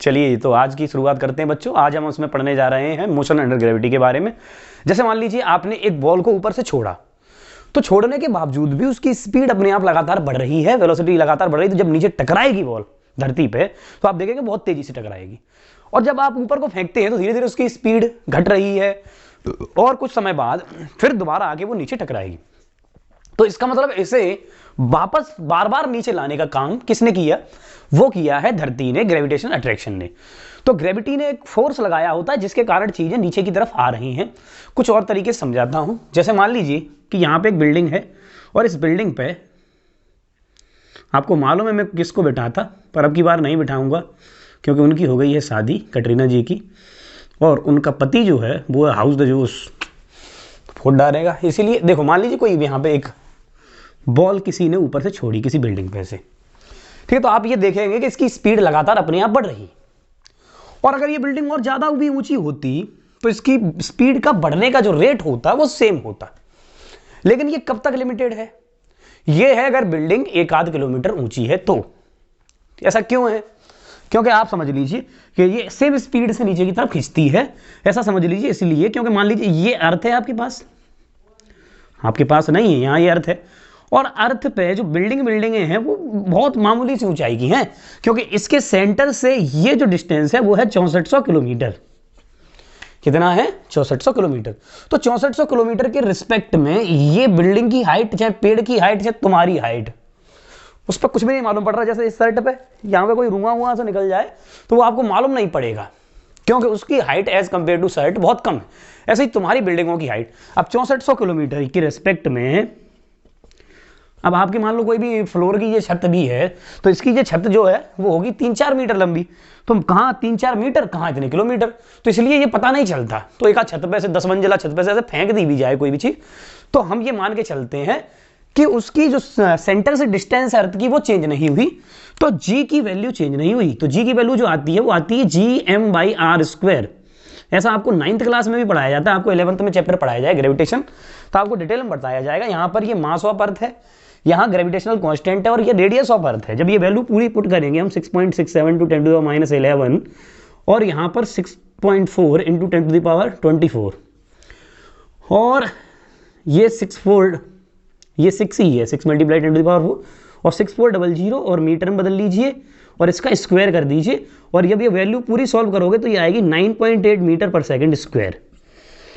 चलिए तो आज की शुरुआत करते हैं बच्चों। आज हम उसमें पढ़ने जा रहे हैं मोशन अंडर ग्रेविटी के बारे में। जैसे मान लीजिए आपने एक बॉल को ऊपर से छोड़ा, तो छोड़ने के बावजूद भी उसकी स्पीड अपने आप लगातार बढ़ रही है, वेलोसिटी लगातार बढ़ रही है। तो जब नीचे टकराएगी बॉल धरती पे तो आप देखेंगे बहुत तेजी से टकराएगी, और जब आप ऊपर को फेंकते हैं तो धीरे धीरे उसकी स्पीड घट रही है और कुछ समय बाद फिर दोबारा आके वो नीचे टकराएगी। तो इसका मतलब इसे वापस बार बार नीचे लाने का काम किसने किया? वो किया है धरती ने, ग्रेविटेशनल अट्रैक्शन ने। तो ग्रेविटी ने एक फोर्स लगाया होता है जिसके कारण चीजें नीचे की तरफ आ रही हैं। कुछ और तरीके से समझाता हूं। जैसे मान लीजिए कि यहां पे एक बिल्डिंग है और इस बिल्डिंग पे आपको मालूम है मैं किसको बिठाता, पर अब की बार नहीं बिठाऊंगा क्योंकि उनकी हो गई है शादी, कटरीना जी की, और उनका पति जो है वो हाउस द जोश फोड़ डालेगा। इसीलिए देखो, मान लीजिए कोई यहाँ पे एक बॉल किसी ने ऊपर से छोड़ी किसी बिल्डिंग पे से, ठीक है, तो आप ये देखेंगे कि इसकी स्पीड लगातार अपने आप बढ़ रही, और अगर ये बिल्डिंग और ज्यादा भी ऊंची होती तो इसकी स्पीड का बढ़ने का जो रेट होता वो सेम होता। लेकिन ये कब तक लिमिटेड है? ये है अगर बिल्डिंग 1-8 किलोमीटर ऊंची है तो। ऐसा क्यों है? क्योंकि आप समझ लीजिए कि ये सेम स्पीड से नीचे की तरफ खींचती है, ऐसा समझ लीजिए। इसलिए क्योंकि मान लीजिए ये अर्थ है आपके पास नहीं है, यहाँ ये अर्थ है, और अर्थ पे जो बिल्डिंगें हैं वो बहुत मामूली सी ऊंचाई की हैं, क्योंकि इसके सेंटर से ये जो डिस्टेंस है वो है 6400 किलोमीटर। कितना है? 6400 किलोमीटर। तो 6400 किलोमीटर के रिस्पेक्ट में ये बिल्डिंग की हाइट, चाहे पेड़ की हाइट, चाहे तुम्हारी हाइट, उस पर कुछ भी नहीं मालूम पड़ रहा। जैसे इस शर्ट पे यहाँ पे कोई रुआ हुआ से निकल जाए तो वो आपको मालूम नहीं पड़ेगा, क्योंकि उसकी height as compare to shirt बहुत कम है। ऐसे ही तुम्हारी बिल्डिंगों की हाइट अब 6400 किलोमीटर की रिस्पेक्ट में, अब आपकी मान लो कोई भी फ्लोर की ये छत भी है तो इसकी ये छत जो है वो होगी 3-4 मीटर लंबी। तो कहाँ 3-4 मीटर, कहाँ इतने किलोमीटर? तो इसलिए ये पता नहीं चलता। तो एक छत पे से 10 मंजिला छत पे से ऐसे फेंक दी भी जाए कोई भी चीज, तो हम ये मान के चलते हैं कि उसकी जो सेंटर से डिस्टेंस अर्थ की वो चेंज नहीं हुई, तो जी की वैल्यू चेंज नहीं हुई। तो जी की वैल्यू जो आती है वो आती है Gm/r²। ऐसा आपको 9th क्लास में भी पढ़ाया जाता है, आपको 11th में चैप्टर पढ़ाया जाए ग्रेविटेशन, तो आपको डिटेल में बताया जाएगा। यहाँ पर ये मास ऑफ अर्थ है, यहाँ ग्रेविटेशनल कांस्टेंट है, और ये रेडियस ऑफ अर्थ है। जब ये वैल्यू पूरी पुट करेंगे हम 6.67 × 10⁻11, और यहाँ पर 6.4 × 10⁻24, और ये 6 ही है, 6 × 10⁻4, और 6400, और मीटर में बदल लीजिए और इसका स्क्वायर कर दीजिए, और जब ये वैल्यू पूरी सॉल्व करोगे तो ये आएगी 9.8 मीटर पर सेकंड स्क्वायर।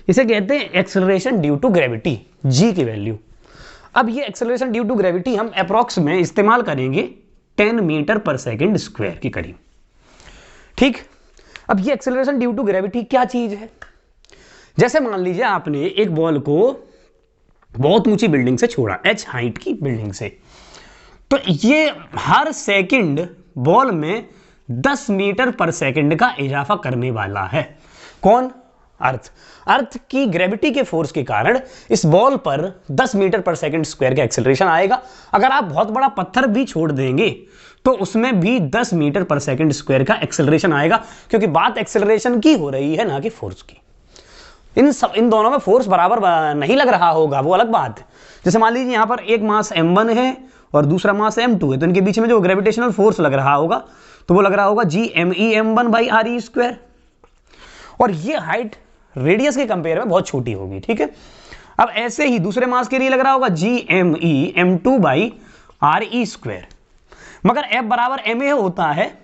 इसे कहते हैं एक्सेलरेशन ड्यू टू ग्रेविटी, जी की वैल्यू। अब ये एक्सेलरेशन ड्यू टू ग्रेविटी हम अप्रॉक्स में इस्तेमाल करेंगे 10 मीटर पर सेकंड स्क्वायर के करीब। ठीक, अब ये एक्सेलरेशन ड्यू टू ग्रेविटी क्या चीज है? जैसे मान लीजिए आपने एक बॉल को बहुत ऊंची बिल्डिंग से छोड़ा, h हाइट की बिल्डिंग से, तो ये हर सेकंड बॉल में 10 मीटर पर सेकंड का इजाफा करने वाला है। कौन? अर्थ की ग्रेविटी के फोर्स के कारण इस बॉल पर 10 मीटर पर सेकंड स्क्वायर का एक्सेलरेशन आएगा। अगर आप बहुत बड़ा पत्थर भी छोड़ देंगे तो उसमें भी 10 मीटर पर सेकंड स्क्वायर का एक्सेलरेशन आएगा, क्योंकि बात एक्सेलरेशन की हो रही है, ना कि फोर्स की। इन दोनों में फोर्स बराबर नहीं लग रहा होगा, वो अलग बात है। जैसे मान लीजिए यहां पर एक मास m1 है और दूसरा मास m2 है, तो इनके बीच में जो ग्रेविटेशनल फोर्स लग रहा होगा तो वो लग रहा होगा Gme m1/re², और ये हाइट रेडियस के कंपेयर में बहुत छोटी होगी। ठीक है, अब ऐसे ही दूसरे मास के लिए लग रहा होगा Gme m2/re², मगर F बराबर ma होता है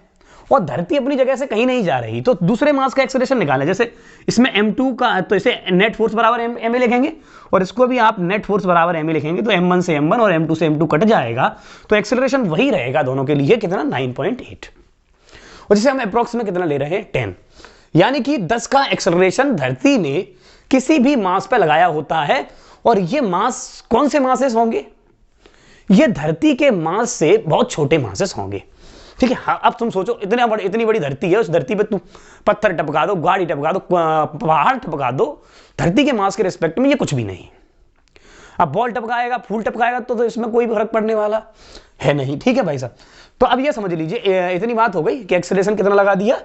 और धरती अपनी जगह से कहीं नहीं जा रही, तो दूसरे मास का एक्सेलरेशन निकालें। जैसे इसमें m2 का, तो इसे नेट फोर्स बराबर ma लिखेंगे, और इसको भी आप नेट फोर्स बराबर ma लिखेंगे, तो m1 से m1 और m2 से m2 कट जाएगा, तो एक्सेलरेशन वही रहेगा दोनों के लिए, कितना? 9.8। और जिसे हम अप्रॉक्स में कितना ले रहे हैं? 10, यानी कि 10 का एक्सेलरेशन धरती ने किसी भी मास पे लगाया होता है। और ये मास कौन से मासेस होंगे? ये धरती के मास से बहुत छोटे मासेस होंगे। ठीक है, हाँ, अब तुम सोचो इतनी बड़ी धरती है, उस धरती पे तुम पत्थर टपका दो, गाड़ी टपका दो, पहाड़ टपका दो, धरती के मास के रिस्पेक्ट में ये कुछ भी नहीं। अब बॉल टपकाएगा, फूल टपकाएगा तो इसमें कोई फर्क पड़ने वाला है नहीं। ठीक है भाई साहब, तो अब ये समझ लीजिए इतनी बात हो गई कि एक्सेलरेशन कितना लगा दिया?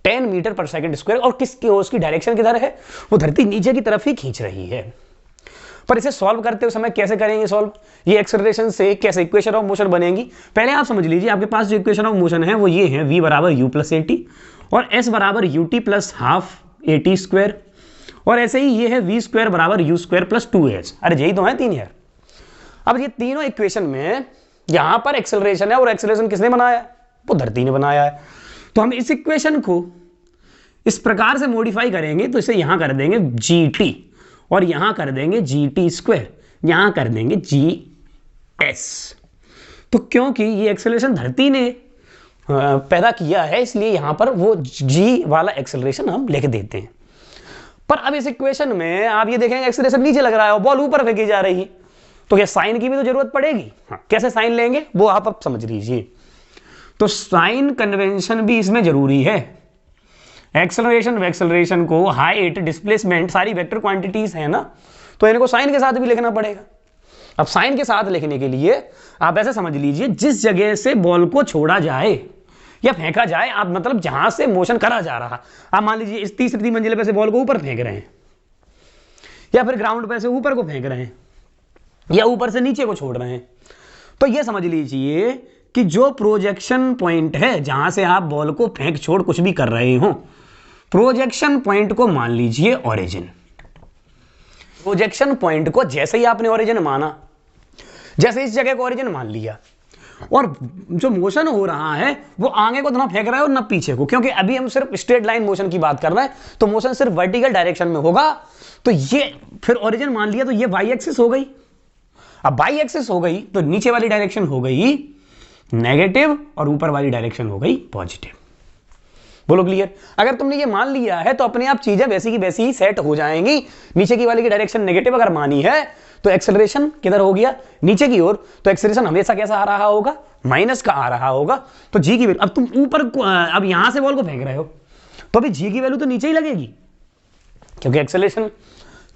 10 मीटर पर सेकंड स्क्वायर, और उसकी डायरेक्शन किधर है? वो धरती नीचे की तरफ ही खींच रही है। पर इसे सॉल्व करते हुए समय कैसे करेंगे सॉल्व? ये एक्सेलरेशन से कैसे इक्वेशन ऑफ मोशन बनेगी? पहले आप समझ लीजिए, आपके पास जो इक्वेशन ऑफ मोशन है वो ये है, v = u + at, और s बराबर ut plus half at square, और ऐसे ही ये है v स्क्वायर बराबर u स्क्वायर प्लस 2h। अरे यही तो है तीन यार। अब ये तीनों इक्वेशन में यहां पर एक्सेलरेशन है, और एक्सेलरेशन किसने बनाया है? वो धरती ने बनाया है। तो हम इस इक्वेशन को इस प्रकार से मॉडिफाई करेंगे, तो इसे यहां कर देंगे gt, और यहां कर देंगे gt स्क्वायर, यहां कर देंगे gs। तो क्योंकि ये एक्सेलरेशन धरती ने पैदा किया है, इसलिए यहां पर वो g वाला एक्सेलरेशन हम लिख देते हैं। पर अब इस इक्वेशन में आप ये देखेंगे एक्सेलरेशन नीचे लग रहा है और बॉल ऊपर फेंकी जा रही है, तो क्या साइन की भी तो जरूरत पड़ेगी। हाँ, कैसे साइन लेंगे वो आप समझ लीजिए। तो साइन कन्वेंशन भी इसमें जरूरी है। एक्सेलरेशन वैक्सेलरेशन को, हाइट, डिस्प्लेसमेंट सारी वेक्टर क्वांटिटीज है ना, तो इनको साइन के साथ भी लिखना पड़ेगा। अब साइन के साथ लिखने के लिए आप ऐसे समझ लीजिए, जिस जगह से बॉल को छोड़ा जाए या फेंका जाए, आप मतलब जहां से मोशन करा जा रहा, आप मान लीजिए इस तीसरी मंजिल पे से बॉल को ऊपर फेंक रहे हैं, या फिर ग्राउंड पे से ऊपर को फेंक रहे हैं, या ऊपर से नीचे को छोड़ रहे हैं, तो ये समझ लीजिए कि जो प्रोजेक्शन पॉइंट है जहां से आप बॉल को फेंक छोड़ कुछ भी कर रहे हो, प्रोजेक्शन पॉइंट को मान लीजिए ओरिजिन। प्रोजेक्शन पॉइंट को जैसे ही आपने ओरिजिन माना, जैसे इस जगह को ओरिजिन मान लिया, और जो मोशन हो रहा है वो आगे को ना फेंक रहा है और ना पीछे को, क्योंकि अभी हम सिर्फ स्ट्रेट लाइन मोशन की बात कर रहे हैं, तो मोशन सिर्फ वर्टिकल डायरेक्शन में होगा। तो ये फिर ओरिजिन मान लिया, तो ये वाई एक्सिस हो गई। अब वाई एक्सिस हो गई तो नीचे वाली डायरेक्शन हो गई नेगेटिव और ऊपर वाली डायरेक्शन हो गई पॉजिटिव। बोलो क्लियर? अगर तुमने ये मान लिया है तो अपने आप चीजें वैसी की वैसी ही सेट हो जाएंगी। नीचे की वाली की डायरेक्शन नेगेटिव अगर मानी है तो एक्सेलरेशन किधर हो गया? नीचे की ओर। तो एक्सेलरेशन हमेशा कैसा आ रहा होगा? माइनस का आ रहा होगा। तो जी की वैल्यू, अब तुम ऊपर अब यहां से बॉल को फेंक रहे हो तो अभी जी की वैल्यू तो नीचे ही लगेगी, क्योंकि एक्सेलरेशन,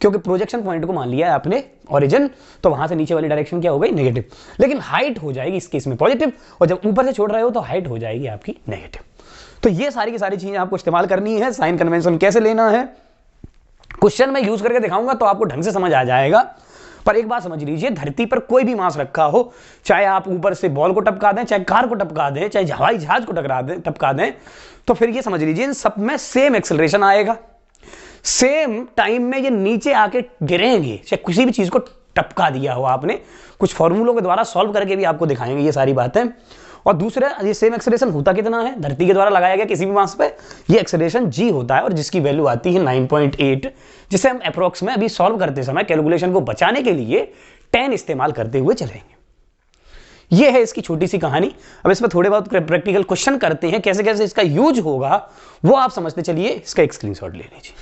क्योंकि प्रोजेक्शन पॉइंट को मान लिया है आपने ओरिजिन, तो वहां से नीचे वाली डायरेक्शन क्या हो गई? नेगेटिव। लेकिन हाइट हो जाएगी इस केस में पॉजिटिव, और जब ऊपर से छोड़ रहे हो तो हाइट हो जाएगी आपकी नेगेटिव। तो ये सारी की सारी चीजें आपको इस्तेमाल करनी है। साइन कन्वेंशन कैसे लेना है क्वेश्चन में यूज करके दिखाऊंगा तो आपको ढंग से समझ आ जाएगा। पर एक बात समझ लीजिए, धरती पर कोई भी मास रखा हो, चाहे आप ऊपर से बॉल को टपका दें, चाहे कार को टपका दें, चाहे हवाई जहाज को टपका दें, तो फिर ये समझ लीजिए इन सब में सेम एक्सेलरेशन आएगा, सेम टाइम में ये नीचे आके गिरेंगे, चाहे किसी भी चीज को टपका दिया हो आपने। कुछ फॉर्मूलों के द्वारा सॉल्व करके भी आपको दिखाएंगे ये सारी बातें। और दूसरा, ये सेम एक्सेलरेशन होता कितना है? धरती के द्वारा लगाया गया किसी भी मास पे ये एक्सेलरेशन जी होता है, और जिसकी वैल्यू आती है 9.8, जिसे हम अप्रोक्स में अभी सॉल्व करते समय कैलकुलेशन को बचाने के लिए 10 इस्तेमाल करते हुए चलेंगे। ये है इसकी छोटी सी कहानी। अब इसमें थोड़े बहुत प्रैक्टिकल क्वेश्चन करते हैं, कैसे कैसे इसका यूज होगा वो आप समझते चलिए। इसका एक स्क्रीनशॉट ले लीजिए।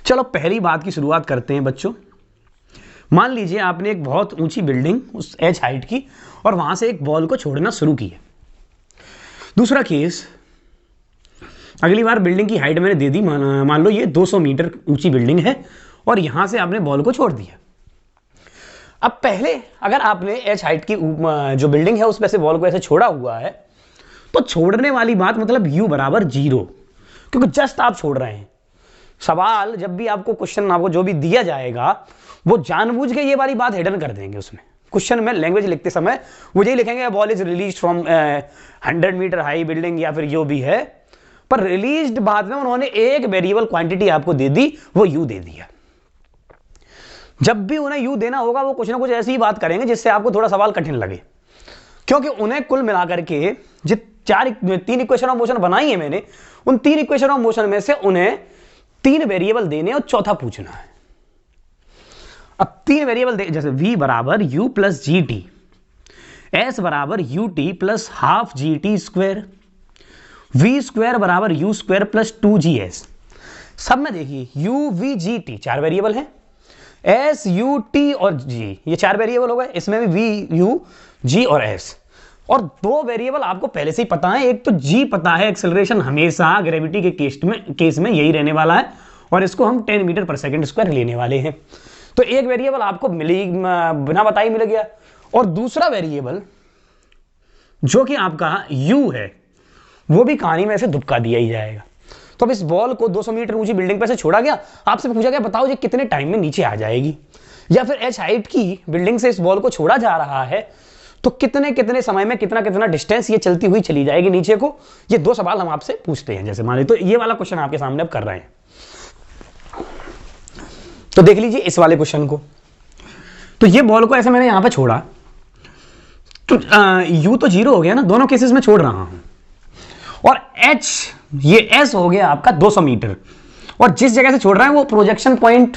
चलो पहली बात की शुरुआत करते हैं बच्चों। मान लीजिए आपने एक बहुत ऊंची बिल्डिंग, उस एच हाइट की, और वहां से एक बॉल को छोड़ना शुरू किया। दूसरा केस, अगली बार बिल्डिंग की हाइट मैंने दे दी, मान लो ये 200 मीटर ऊंची बिल्डिंग है, और यहां से आपने बॉल को छोड़ दिया। अब पहले अगर आपने एच हाइट की जो बिल्डिंग है उस पर से बॉल को ऐसे छोड़ा हुआ है, तो छोड़ने वाली बात मतलब u बराबर 0, क्योंकि जस्ट आप छोड़ रहे हैं। सवाल जब भी आपको क्वेश्चन आपको जो भी दिया जाएगा वो जानबूझ के ये वाली बात हिडन कर देंगे। उसमें क्वेश्चन में लैंग्वेज लिखते समय वो यही लिखेंगे ball is release from 100 metre high building, या फिर जो भी है। पर रिलीज्ड बाद में उन्होंने एक वेरिएबल क्वांटिटी आपको दे दी, वो u दे दिया। जब भी उन्हें u देना होगा वो कुछ ना कुछ ऐसी ही बात करेंगे जिससे आपको थोड़ा सवाल कठिन लगे, क्योंकि उन्हें कुल मिलाकर के जो 3 इक्वेशन ऑफ मोशन बनाई है मैंने, उन 3 इक्वेशन ऑफ मोशन में से उन्हें 3 वेरिएबल देने और चौथा पूछना है। अब 3 वेरिएबल दे, जैसे v बराबर u plus G T, s बराबर U T plus half G T square, v square बराबर u स्क्वायर प्लस 2gs। सब में देखिए u v g t 4 variable है, s u t और g ये 4 वेरिएबल हो गए। इसमें भी v u g और s, और 2 वेरिएबल आपको पहले से ही पता है। एक तो g पता है, एक्सेलरेशन हमेशा ग्रेविटी के केस में यही रहने वाला है, और इसको हम 10 मीटर पर सेकंड स्क्वायर लेने वाले हैं। तो एक वेरिएबल आपको बिना बताए मिल गया, और दूसरा वेरिएबल जो कि आपका u है वो भी कहानी में ऐसे दुबका दिया ही जाएगा। तो अब इस बॉल को 200 मीटर ऊंची बिल्डिंग पर से छोड़ा गया, आपसे पूछा गया बताओ ये कितने टाइम में नीचे आ जाएगी, या फिर एच हाइट की बिल्डिंग से इस बॉल को छोड़ा जा रहा है तो कितने कितने समय में कितना कितना डिस्टेंस ये चलती हुई चली जाएगी नीचे को। ये 2 सवाल हम आपसे पूछते हैं, जैसे मान लीजिए तो ये वाला क्वेश्चन आपके सामने अब कर रहे हैं। तो देख लीजिए इस वाले क्वेश्चन को, तो ये बॉल को ऐसे मैंने यहां पे छोड़ा, तो u तो 0 हो गया ना, दोनों केसेस में छोड़ रहा हूं, और h ये s हो गया आपका 200 मीटर, और जिस जगह से छोड़ रहा है वो प्रोजेक्शन पॉइंट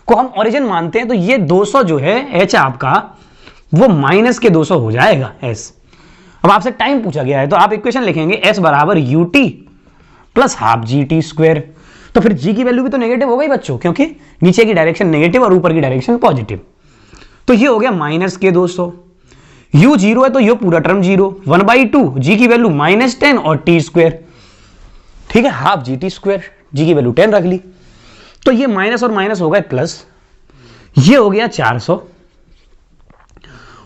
को हम ओरिजिन मानते हैं, तो ये 200 जो है h आपका वो माइनस के 200 हो जाएगा s। अब आपसे टाइम पूछा गया है तो आप इक्वेशन लिखेंगे s बराबर ut plus half gt square. तो फिर g की वैल्यू भी तो नेगेटिव हो गई बच्चों, क्योंकि नीचे की डायरेक्शन नेगेटिव और ऊपर की डायरेक्शन पॉजिटिव। तो ये हो गया माइनस के 200, u 0 है तो ये पूरा टर्म 0, 1/2 g की वैल्यू -10 और t स्क्वायर, ठीक है, हाफ gt स्क्वायर, g की वैल्यू 10 रख ली। तो ये माइनस और माइनस हो गए प्लस, ये हो गया 400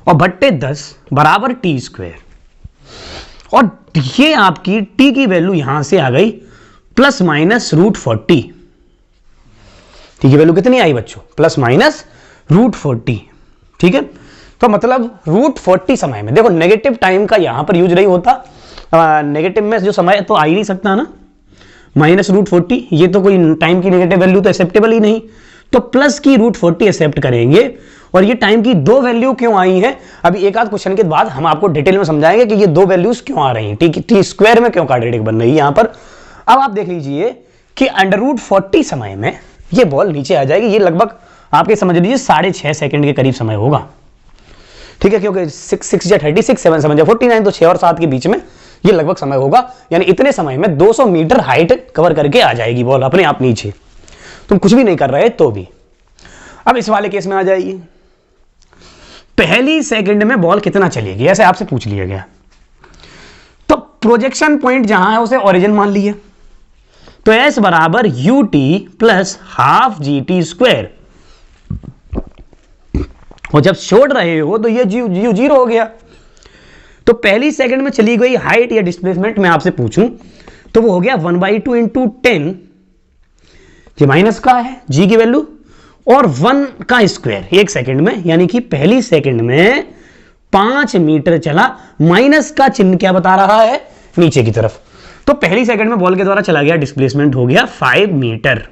और बट्टे 10 बराबर टी स्क्वायर, और ये आपकी t की वैल्यू यहां से आ गई प्लस माइनस √40। टी की वैल्यू कितनी आई बच्चों? प्लस माइनस √40, ठीक है। तो मतलब √40 समय में, देखो नेगेटिव टाइम का यहां पर यूज नहीं होता, नेगेटिव में जो समय तो आ ही नहीं सकता ना, माइनस √40, ये तो कोई टाइम की नेगेटिव वैल्यू तो एक्सेप्टेबल ही नहीं, तो प्लस की √40 एक्सेप्ट करेंगे। और ये टाइम की 2 वैल्यू क्यों आई है, अभी एक आध क्वेश्चन के बाद हम आपको डिटेल में समझाएंगे कि ये 2 वैल्यूज क्यों आ रही हैं, टी स्क्वायर में क्यों क्वाड्रेटिक बन रही है यहां पर। अब आप देख लीजिए कि √40 समय में ये बॉल नीचे आ जाएगी, ये लगभग आपके समझ लीजिए 6.5 सेकंड के करीब समय होगा, ठीक है, क्योंकि 6 या 36, 7 7 या 49, तो 6 और 7 के बीच में ये लगभग समय होगा, यानी इतने समय में 200 मीटर हाइट कवर करके आ जाएगी बॉल अपने आप नीचे, तुम कुछ भी नहीं कर रहे तो भी। अब इस वाले केस में आ जाइए, पहली सेकंड में बॉल कितना चलेगी, ऐसे आपसे पूछ लिया गया, तो प्रोजेक्शन पॉइंट जहां है उसे ओरिजिन मान लिए, तो s बराबर ut plus half gt square, और जब छोड़ रहे हो तो ये u 0 हो गया। तो पहली सेकंड में चली गई हाइट या डिस्प्लेसमेंट मैं आपसे पूछूं तो वो हो गया 1/2 इंटू 10, ये माइनस का है g की वैल्यू, और 1 का स्क्वायर एक सेकंड में, यानी कि पहली सेकंड में 5 मीटर चला, माइनस का चिन्ह क्या बता रहा है, नीचे की तरफ। तो पहली सेकंड में बॉल के द्वारा चला गया डिस्प्लेसमेंट हो गया 5 मीटर।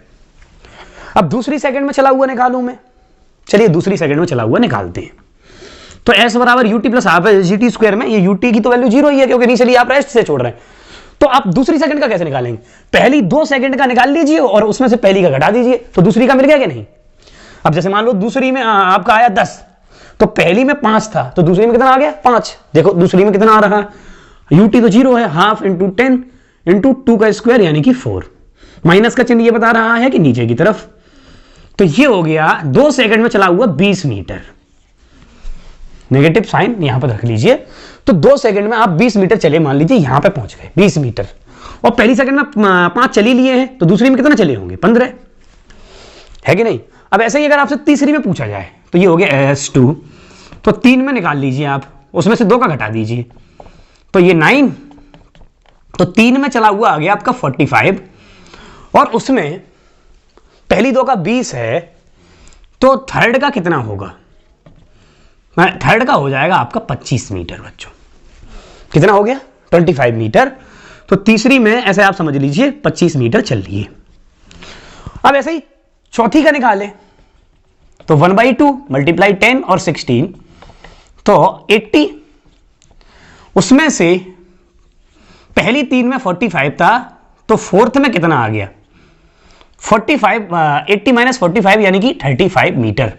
अब दूसरी सेकंड में चला हुआ निकालूं मैं, चलिए दूसरी सेकंड में चला हुआ निकालते हैं। तो s बराबर ut plus half gt square में ये ut की तो वैल्यू 0 ही है, क्योंकि नीचे आप रेस्ट से छोड़ रहे हैं। तो आप दूसरी सेकंड का कैसे निकालेंगे, पहली 2 सेकंड का निकाल लीजिए और उसमें से पहली का घटा दीजिए, तो दूसरी का मिल गया कि नहीं। अब जैसे मान लो दूसरी में आपका आया 10, तो पहली में 5 था, तो दूसरी में कितना आ गया 5। देखो दूसरी में कितना आ रहा है, ut तो 0 है, हाफ इंटू 10 इंटू 2 का स्क्वायर यानी कि 4, माइनस का चिन्ह ये बता रहा है कि नीचे की तरफ। तो ये हो गया 2 सेकंड में चला हुआ 20 मीटर, नेगेटिव साइन यहां पर रख लीजिए। तो 2 सेकंड में आप 20 मीटर चले, मान लीजिए यहां पे पहुंच गए 20 मीटर, और पहली सेकंड में 5 चली लिए हैं, तो दूसरी में कितना चले होंगे 15, है कि नहीं। अब ऐसे ही अगर आपसे तीसरी में पूछा जाए तो ये हो गया s2, तो 3 में निकाल लीजिए आप, उसमें से 2 का घटा दीजिए, तो ये 9, तो 3 में चला हुआ आ गया आपका 45, और उसमें पहली 2 का 20 है, तो थर्ड का कितना होगा, थर्ड का हो जाएगा आपका 25 मीटर बच्चों, कितना हो गया 25 मीटर। तो तीसरी में ऐसे आप समझ लीजिए 25 मीटर चल रही है। अब ऐसे ही चौथी का निकाले तो 1/2 मल्टीप्लाई 10 और 16, तो 80, उसमें से पहली 3 में 45 था, तो फोर्थ में कितना आ गया 45, 80 माइनस 45 यानी कि 35 मीटर।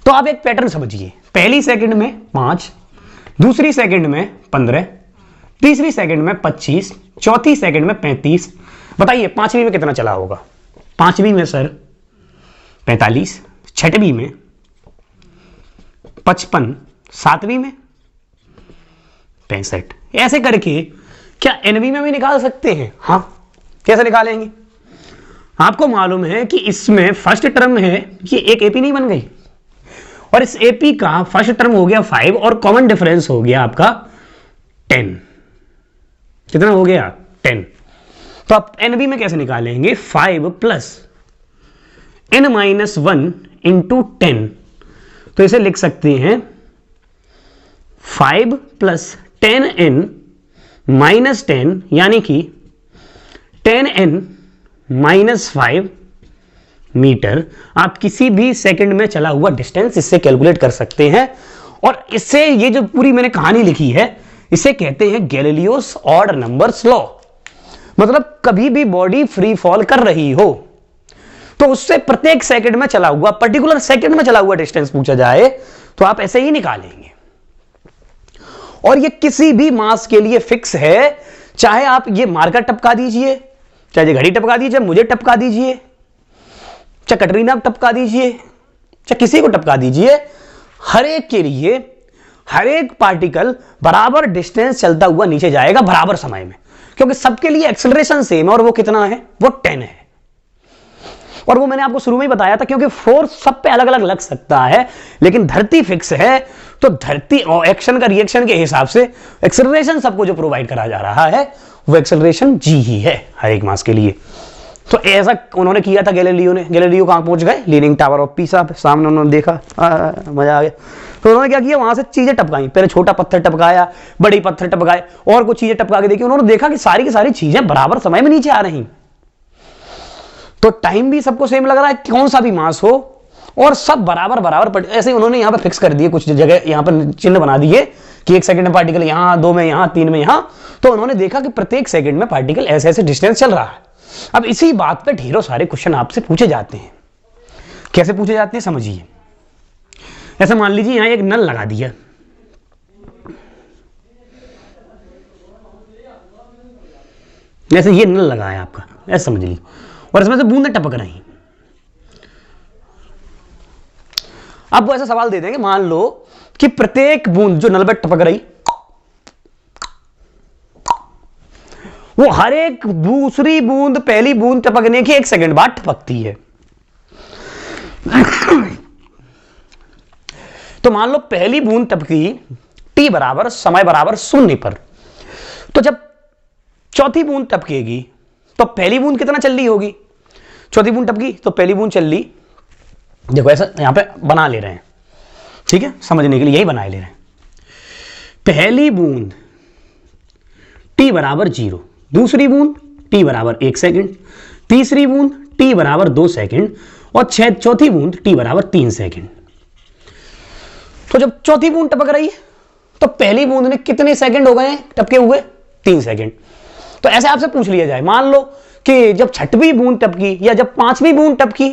तो आप एक पैटर्न समझिए, पहली सेकंड में 5, दूसरी सेकंड में 15, तीसरी सेकंड में 25, चौथी सेकंड में 35। बताइए पांचवी में कितना चला होगा, पांचवी में सर 45, छठवीं में 55, सातवीं में 65। ऐसे करके क्या एनवी में भी निकाल सकते हैं, हाँ कैसे निकालेंगे। आपको मालूम है कि इसमें फर्स्ट टर्म है, ये एक एपी नहीं बन गई, और इस एपी का फर्स्ट टर्म हो गया 5 और कॉमन डिफरेंस हो गया आपका 10, कितना हो गया 10। तो आप एनबी में कैसे निकालेंगे, 5 प्लस n-1 इंटू 10, तो इसे लिख सकते हैं 5 + 10n - 10 यानी कि 10n - 5 मीटर आप किसी भी सेकंड में चला हुआ डिस्टेंस इससे कैलकुलेट कर सकते हैं। और इससे ये जो पूरी मैंने कहानी लिखी है इसे कहते हैं गैलीलियोस ऑड नंबर्स लॉ। मतलब कभी भी बॉडी फ्री फॉल कर रही हो तो उससे प्रत्येक सेकंड में चला हुआ, पर्टिकुलर सेकंड में चला हुआ डिस्टेंस पूछा जाए तो आप ऐसे ही निकालेंगे। और ये किसी भी मास के लिए फिक्स है, चाहे आप ये मार्कर टपका दीजिए, चाहे ये घड़ी टपका दीजिए, मुझे टपका दीजिए, चाहे कटरीना टपका दीजिए, चाहे किसी को टपका दीजिए, हर एक के लिए हर एक पार्टिकल बराबर डिस्टेंस चलता हुआ नीचे जाएगा बराबर समय में, क्योंकि सबके लिए एक्सेलरेशन सेम है और वो कितना है, वो 10 है। और वो मैंने आपको शुरू में ही बताया था, क्योंकि फोर्स सब पे अलग अलग लग सकता है लेकिन धरती फिक्स है, तो धरती और एक्शन का रिएक्शन के हिसाब से एक्सेलरेशन सबको जो प्रोवाइड करा जा रहा है वो एक्सेलरेशन जी ही है हर एक मास के लिए। तो ऐसा उन्होंने किया था गैलीलियो ने। गैलीलियो कहां पहुंच गए, लीनिंग टावर ऑफ पीसा सामने उन्होंने देखा, मजा आ गया। तो उन्होंने क्या किया, वहां से चीजें टपकाई, पहले छोटा पत्थर टपकाया, बड़ी पत्थर टपकाए और कुछ चीजें टपका के देखी। उन्होंने देखा कि सारी की सारी चीजें बराबर समय में नीचे आ रही, तो टाइम भी सबको सेम लग रहा है, कौन सा भी मास हो, और सब बराबर बराबर। ऐसे ही उन्होंने यहां पर फिक्स कर दिए, कुछ जगह यहां पर चिन्ह बना दिए कि 1 सेकंड में पार्टिकल यहां, 2 में यहां, 3 में यहां। तो उन्होंने देखा कि प्रत्येक सेकंड में पार्टिकल ऐसे ऐसे डिस्टेंस चल रहा है। अब इसी बात पे ढेरों सारे क्वेश्चन आपसे पूछे जाते हैं। कैसे पूछे जाते हैं समझिए। ऐसे मान लीजिए यहां एक नल लगा दिया, जैसे ये नल लगा है आपका, ऐसे समझ लीजिए, और इसमें से बूंदें टपक रही। अब वो ऐसा सवाल दे देंगे, मान लो कि प्रत्येक बूंद जो नल पर टपक रही वो हर एक दूसरी बूंद पहली बूंद टपकने के 1 सेकंड बाद टपकती है। तो मान लो पहली बूंद टपकी t बराबर समय बराबर 0 पर, तो जब चौथी बूंद टपकेगी तो पहली बूंद कितना चल रही होगी, चौथी बूंद टपकी तो पहली बूंद चल रही, देखो ऐसा यहां पे बना ले रहे हैं, ठीक है, समझने के लिए यही बनाए ले रहे हैं। पहली बूंद t बराबर 0, दूसरी बूंद t बराबर 1 सेकंड, तीसरी बूंद t बराबर 2 सेकंड और चौथी बूंद t बराबर 3 सेकंड। तो जब चौथी बूंद टपक रही है तो पहली बूंद ने कितने सेकंड हो गए टपके हुए, 3 सेकंड। तो ऐसे आपसे पूछ लिया जाए, मान लो कि जब छठवीं बूंद टपकी या जब 5वीं बूंद टपकी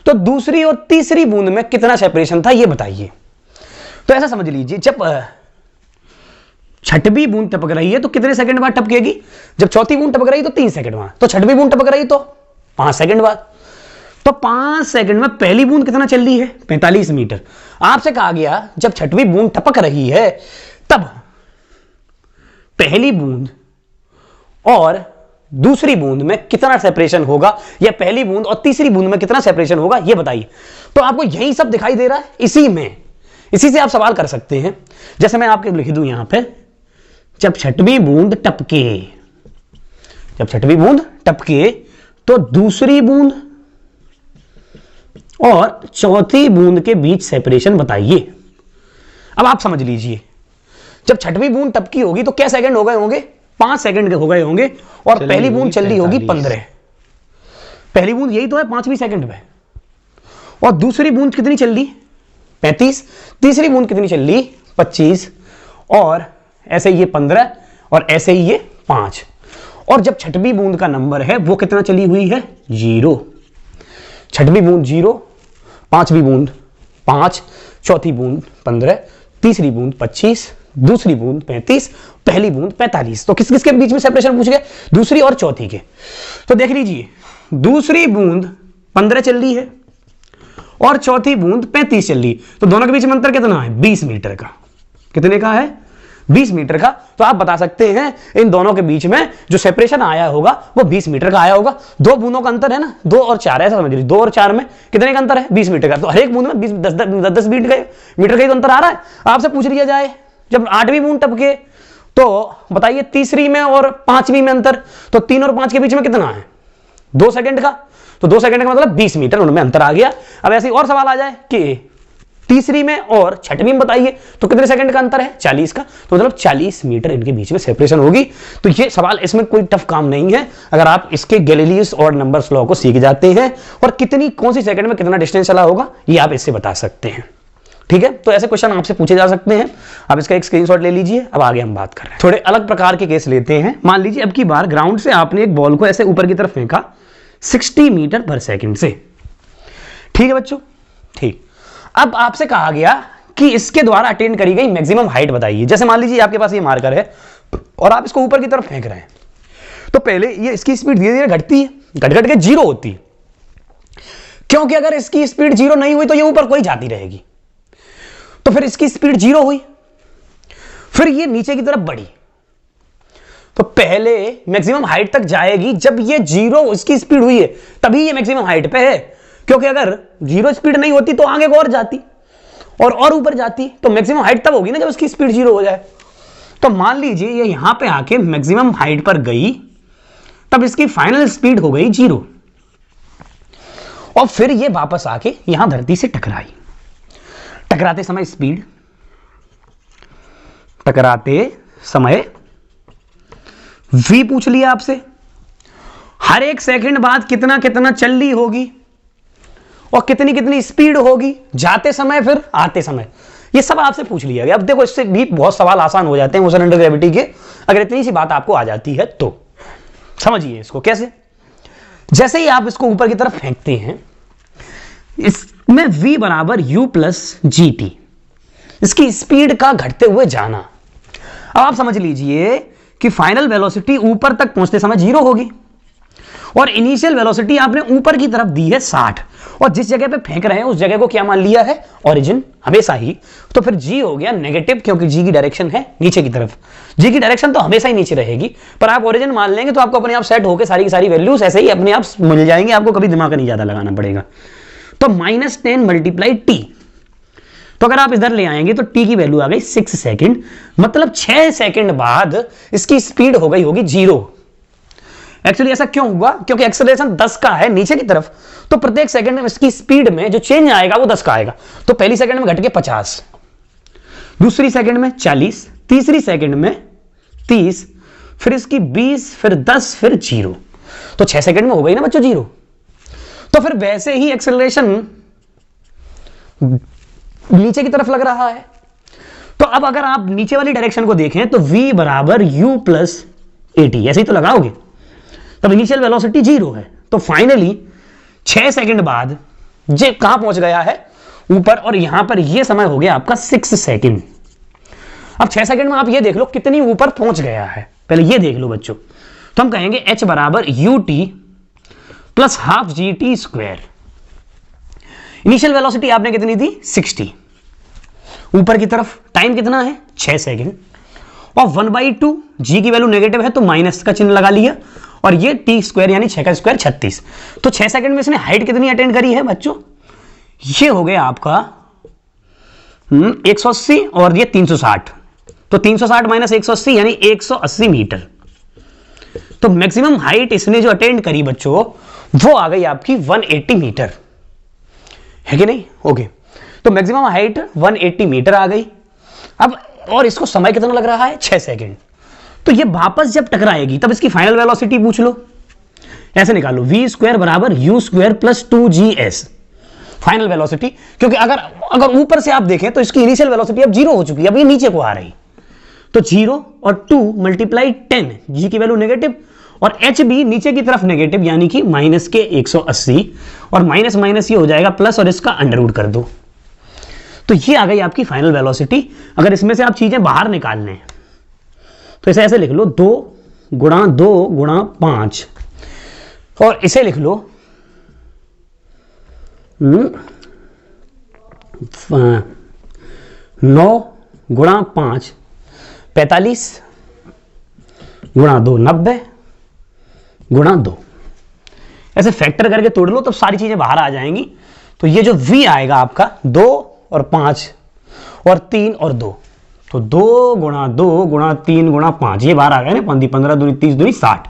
तो दूसरी और तीसरी बूंद में कितना सेपरेशन था ये बताइए। तो ऐसा समझ लीजिए, जब छठवीं बूंद टपक रही है तो कितने सेकंड बाद टपकेगी, जब चौथी बूंद टपक रही तो 3 सेकंड बाद, तो छठवीं बूंद टपक रही तो 5 सेकंड बाद। तो 5 सेकंड में पहली बूंद कितना चल रही है, 45 मीटर। आपसे कहा गया जब छठवीं बूंद टपक रही है तब पहली बूंद और दूसरी बूंद में कितना सेपरेशन होगा, या पहली बूंद और तीसरी बूंद में कितना सेपरेशन होगा ये बताइए। तो आपको यही सब दिखाई दे रहा है, इसी से आप सवाल कर सकते हैं। जैसे मैं आपके लिख दूं यहां पे, जब छठवीं बूंद टपके तो दूसरी बूंद और चौथी बूंद के बीच सेपरेशन बताइए। अब आप समझ लीजिए, जब छठवीं बूंद टपकी होगी तो क्या सेकंड हो गए होंगे, 5 सेकंड के हो गए होंगे, और पहली बूंद चल रही होगी 15। पहली बूंद यही तो है 5वीं सेकंड में, और दूसरी बूंद कितनी चल रही, 35, तीसरी बूंद कितनी चल रही, 25, और ऐसे ये 15 और ऐसे ही ये 5। और जब छठवीं बूंद का नंबर है वो कितना चली हुई है, 0। छठवीं बूंद 0, 5वीं बूंद 5, चौथी बूंद 15, तीसरी बूंद 25, दूसरी बूंद 35, पहली बूंद 45। तो किस किस के बीच में सेपरेशन पूछ गए, दूसरी और चौथी के। तो देख लीजिए, दूसरी बूंद 15 चल रही है और चौथी बूंद 35 चल रही, तो दोनों के बीच में अंतर कितना है, 20 मीटर का। कितने का है, 20 मीटर का। तो आप बता सकते हैं इन दोनों के बीच में जो सेपरेशन आया होगा वो 20 मीटर का आया होगा। 2 बूंदों का अंतर है ना, 2 और 4 ऐसा समझ लीजिए, 2 और 4 में कितने का अंतर है, 20 मीटर का। तो हर एक बूंद में 10 मीटर का तो अंतर आ रहा है। आपसे पूछ लिया जाए जब 8वीं बूंद टपके तो बताइए तीसरी में और 5वीं में अंतर, तो 3 और 5 के बीच में कितना है, 2 सेकंड का। तो 2 सेकंड का मतलब 20 मीटर उनमें अंतर आ गया। अब ऐसे और सवाल आ जाए कि तीसरी में और छठवीं में बताइए तो कितने सेकंड का अंतर है, 40 का। तो मतलब 40 मीटर इनके बीच में सेपरेशन होगी। तो ये सवाल, इसमें कोई टफ काम नहीं है अगर आप इसके गैलीलियस और नंबर्स लॉ को सीख जाते हैं और कितनी कौन सी सेकंड में कितना डिस्टेंस चला होगा ये आप इससे बता सकते हैं। ठीक है, तो ऐसे क्वेश्चन आपसे पूछे जा सकते हैं। आप इसका एक स्क्रीनशॉट ले लीजिए। अब आगे हम बात कर रहे हैं, थोड़े अलग प्रकार के केस लेते हैं। मान लीजिए अब की बार ग्राउंड से आपने एक बॉल को ऐसे ऊपर की तरफ फेंका 60 मीटर पर सेकंड से। ठीक है बच्चों, ठीक। अब आपसे कहा गया कि इसके द्वारा अटेन करी गई मैक्सिमम हाइट बताइए। जैसे मान लीजिए आपके पास ये मार्कर है और आप इसको ऊपर की तरफ फेंक रहे हैं, तो पहले ये इसकी स्पीड धीरे धीरे घटती है, घट घट के 0 होती है, क्योंकि अगर इसकी स्पीड 0 नहीं हुई तो ये ऊपर कोई जाती रहेगी। तो फिर इसकी स्पीड 0 हुई, फिर ये नीचे की तरफ बढ़ी, तो पहले मैक्सिमम हाइट तक जाएगी जब ये 0 इसकी स्पीड हुई है, तभी ये मैक्सिमम हाइट पे है। क्योंकि अगर 0 स्पीड नहीं होती तो आगे को और जाती और ऊपर जाती, तो मैक्सिमम हाइट तब होगी ना जब उसकी स्पीड 0 हो जाए। तो मान लीजिए ये यहां पे आके मैक्सिमम हाइट पर गई, तब इसकी फाइनल स्पीड हो गई 0 और फिर ये वापस आके यहां धरती से टकराई। टकराते समय स्पीड, टकराते समय v पूछ लिया आपसे, हर एक सेकंड बाद कितना कितना चल रही होगी और कितनी कितनी स्पीड होगी जाते समय फिर आते समय, ये सब आपसे पूछ लिया गया। अब देखो इससे भी बहुत सवाल आसान हो जाते हैं मोशन अंडर ग्रेविटी के, अगर इतनी सी बात आपको आ जाती है तो। समझिए इसको कैसे। जैसे ही आप इसको ऊपर की तरफ फेंकते हैं, इसमें v बराबर u प्लस जी टी, इसकी स्पीड का घटते हुए जाना। अब आप समझ लीजिए कि फाइनल वेलोसिटी ऊपर तक पहुंचते समय 0 होगी और इनिशियल वेलोसिटी आपने ऊपर की तरफ दी है 60 और जिस जगह पे फेंक रहे हैं उस जगह को क्या मान लिया है, ओरिजिन हमेशा ही। तो फिर g हो गया नेगेटिव, क्योंकि g की डायरेक्शन है नीचे की तरफ। g की डायरेक्शन तो हमेशा ही नीचे रहेगी, पर आप ओरिजिन मान लेंगे तो आपको अपने आप सेट होकर सारी की सारी वैल्यूज ऐसे ही अपने आप मिल जाएंगे, आपको कभी दिमाग का नहीं ज्यादा लगाना पड़ेगा। तो -10 मल्टीप्लाई t, तो अगर आप इधर ले आएंगे तो t की वैल्यू आ गई 6 सेकंड, मतलब 6 सेकंड बाद इसकी स्पीड हो गई होगी 0। एक्चुअली ऐसा क्यों हुआ, क्योंकि एक्सेलरेशन 10 का है नीचे की तरफ, तो प्रत्येक सेकंड में इसकी स्पीड में जो चेंज आएगा वो 10 का आएगा। तो पहली सेकंड में घट के 50, दूसरी सेकंड में 40, तीसरी सेकंड में 30, फिर इसकी 20, फिर 10, फिर 0। तो 6 सेकंड में हो गई ना बच्चों 0। तो फिर वैसे ही एक्सेलरेशन नीचे की तरफ लग रहा है। तो अब अगर आप नीचे वाली डायरेक्शन को देखें तो v बराबर u प्लस एटी, ऐसे ही तो लगाओगे, तब इनिशियल वेलोसिटी 0 है। तो फाइनली 6 सेकंड बाद ये कहां पहुंच गया है, ऊपर, और यहां पर ये समय हो गया आपका 6 सेकंड। अब 6 सेकंड में आप ये देख लो कितनी ऊपर पहुंच गया है, पहले ये देख लो बच्चों। तो हम कहेंगे h बराबर ut plus half G T square. Initial velocity आपने कितनी दी 60, ऊपर की तरफ टाइम कितना है 6 सेकंड, और 1/2 जी की वैल्यू नेगेटिव है तो माइनस का चिन्ह लगा लिया, और ये टी स्क्वायर यानी 6 का स्क्वायर 36। तो 6 सेकंड में इसने हाइट कितनी अटेंड करी है बच्चों, ये हो गया आपका 180 और ये 360, तो 360 माइनस 180 यानी 180 मीटर। तो मैक्सिमम हाइट इसने जो अटेंड करी बच्चों वो आ गई आपकी 180 मीटर, है कि नहीं। ओके, तो मैक्सिमम हाइट 180 मीटर आ गई। अब और इसको समय कितना लग रहा है 6 सेकंड। तो ये वापस जब टकराएगी तब इसकी फाइनल वेलोसिटी पूछ लो, ऐसे निकालो v स्क्वायर बराबर u square plus 2gs final velocity. क्योंकि अगर ऊपर से आप देखें तो इसकी इनिशियल वेलोसिटी अब 0 हो चुकी है, अब ये नीचे को आ रही, तो 0 और 2 मल्टीप्लाई 10, g की वैल्यू नेगेटिव और h भी नीचे की तरफ नेगेटिव यानी कि माइनस के 180, और माइनस माइनस ये हो जाएगा प्लस और इसका अंडर रूट कर दो। तो ये आ गई आपकी फाइनल वेलोसिटी। अगर इसमें से आप चीजें बाहर निकाल लें तो इसे ऐसे लिख लो 2 गुणा 2 गुणा 5, और इसे लिख लो 9 गुणा 5 45 गुणा 2 90 गुणा 2, ऐसे फैक्टर करके तोड़ लो तब सारी चीजें बाहर आ जाएंगी। तो ये जो v आएगा आपका 2 और 5 और 3 और 2, तो 2 गुणा 2 गुणा 3 गुणा 5, ये बाहर आ गया ना, 15 दूनी 30 दूनी 60।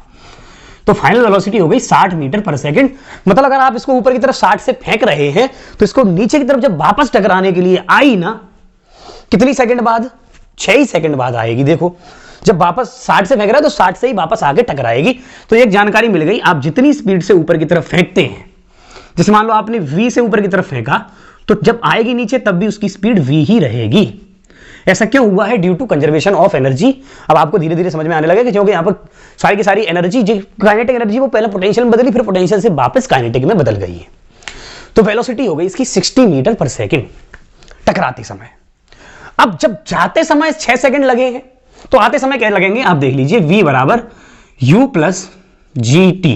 तो फाइनल वेलोसिटी हो गई 60 मीटर पर सेकंड। मतलब अगर आप इसको ऊपर की तरफ 60 से फेंक रहे हैं तो इसको नीचे की तरफ जब वापस टकराने के लिए आई ना, कितनी सेकंड बाद? 6 ही सेकंड बाद आएगी। देखो जब वापस 60 से फेंक रहा है तो 60 से ही वापस आगे टकराएगी। तो एक जानकारी मिल गई, आप जितनी स्पीड से ऊपर की तरफ फेंकते हैं, जैसे मान लो आपने v से ऊपर की तरफ फेंका, तो जब आएगी नीचे तब भी उसकी स्पीड v ही रहेगी। ऐसा क्यों हुआ है? Due to conservation of energy. अब आपको धीरे धीरे समझ में आने लगेगा, क्योंकि यहाँ पर सारी की सारी एनर्जी, काइनेटिक एनर्जी, वो पहले पोटेंशियल में बदली, फिर पोटेंशियल से वापस काइनेटिक में बदल गई है। तो वेलोसिटी हो गई इसकी 60 मीटर पर सेकंड टकराते समय। अब जब जाते समय 6 सेकंड लगे हैं तो आते समय क्या लगेंगे आप देख लीजिए, v बराबर u प्लस जी टी।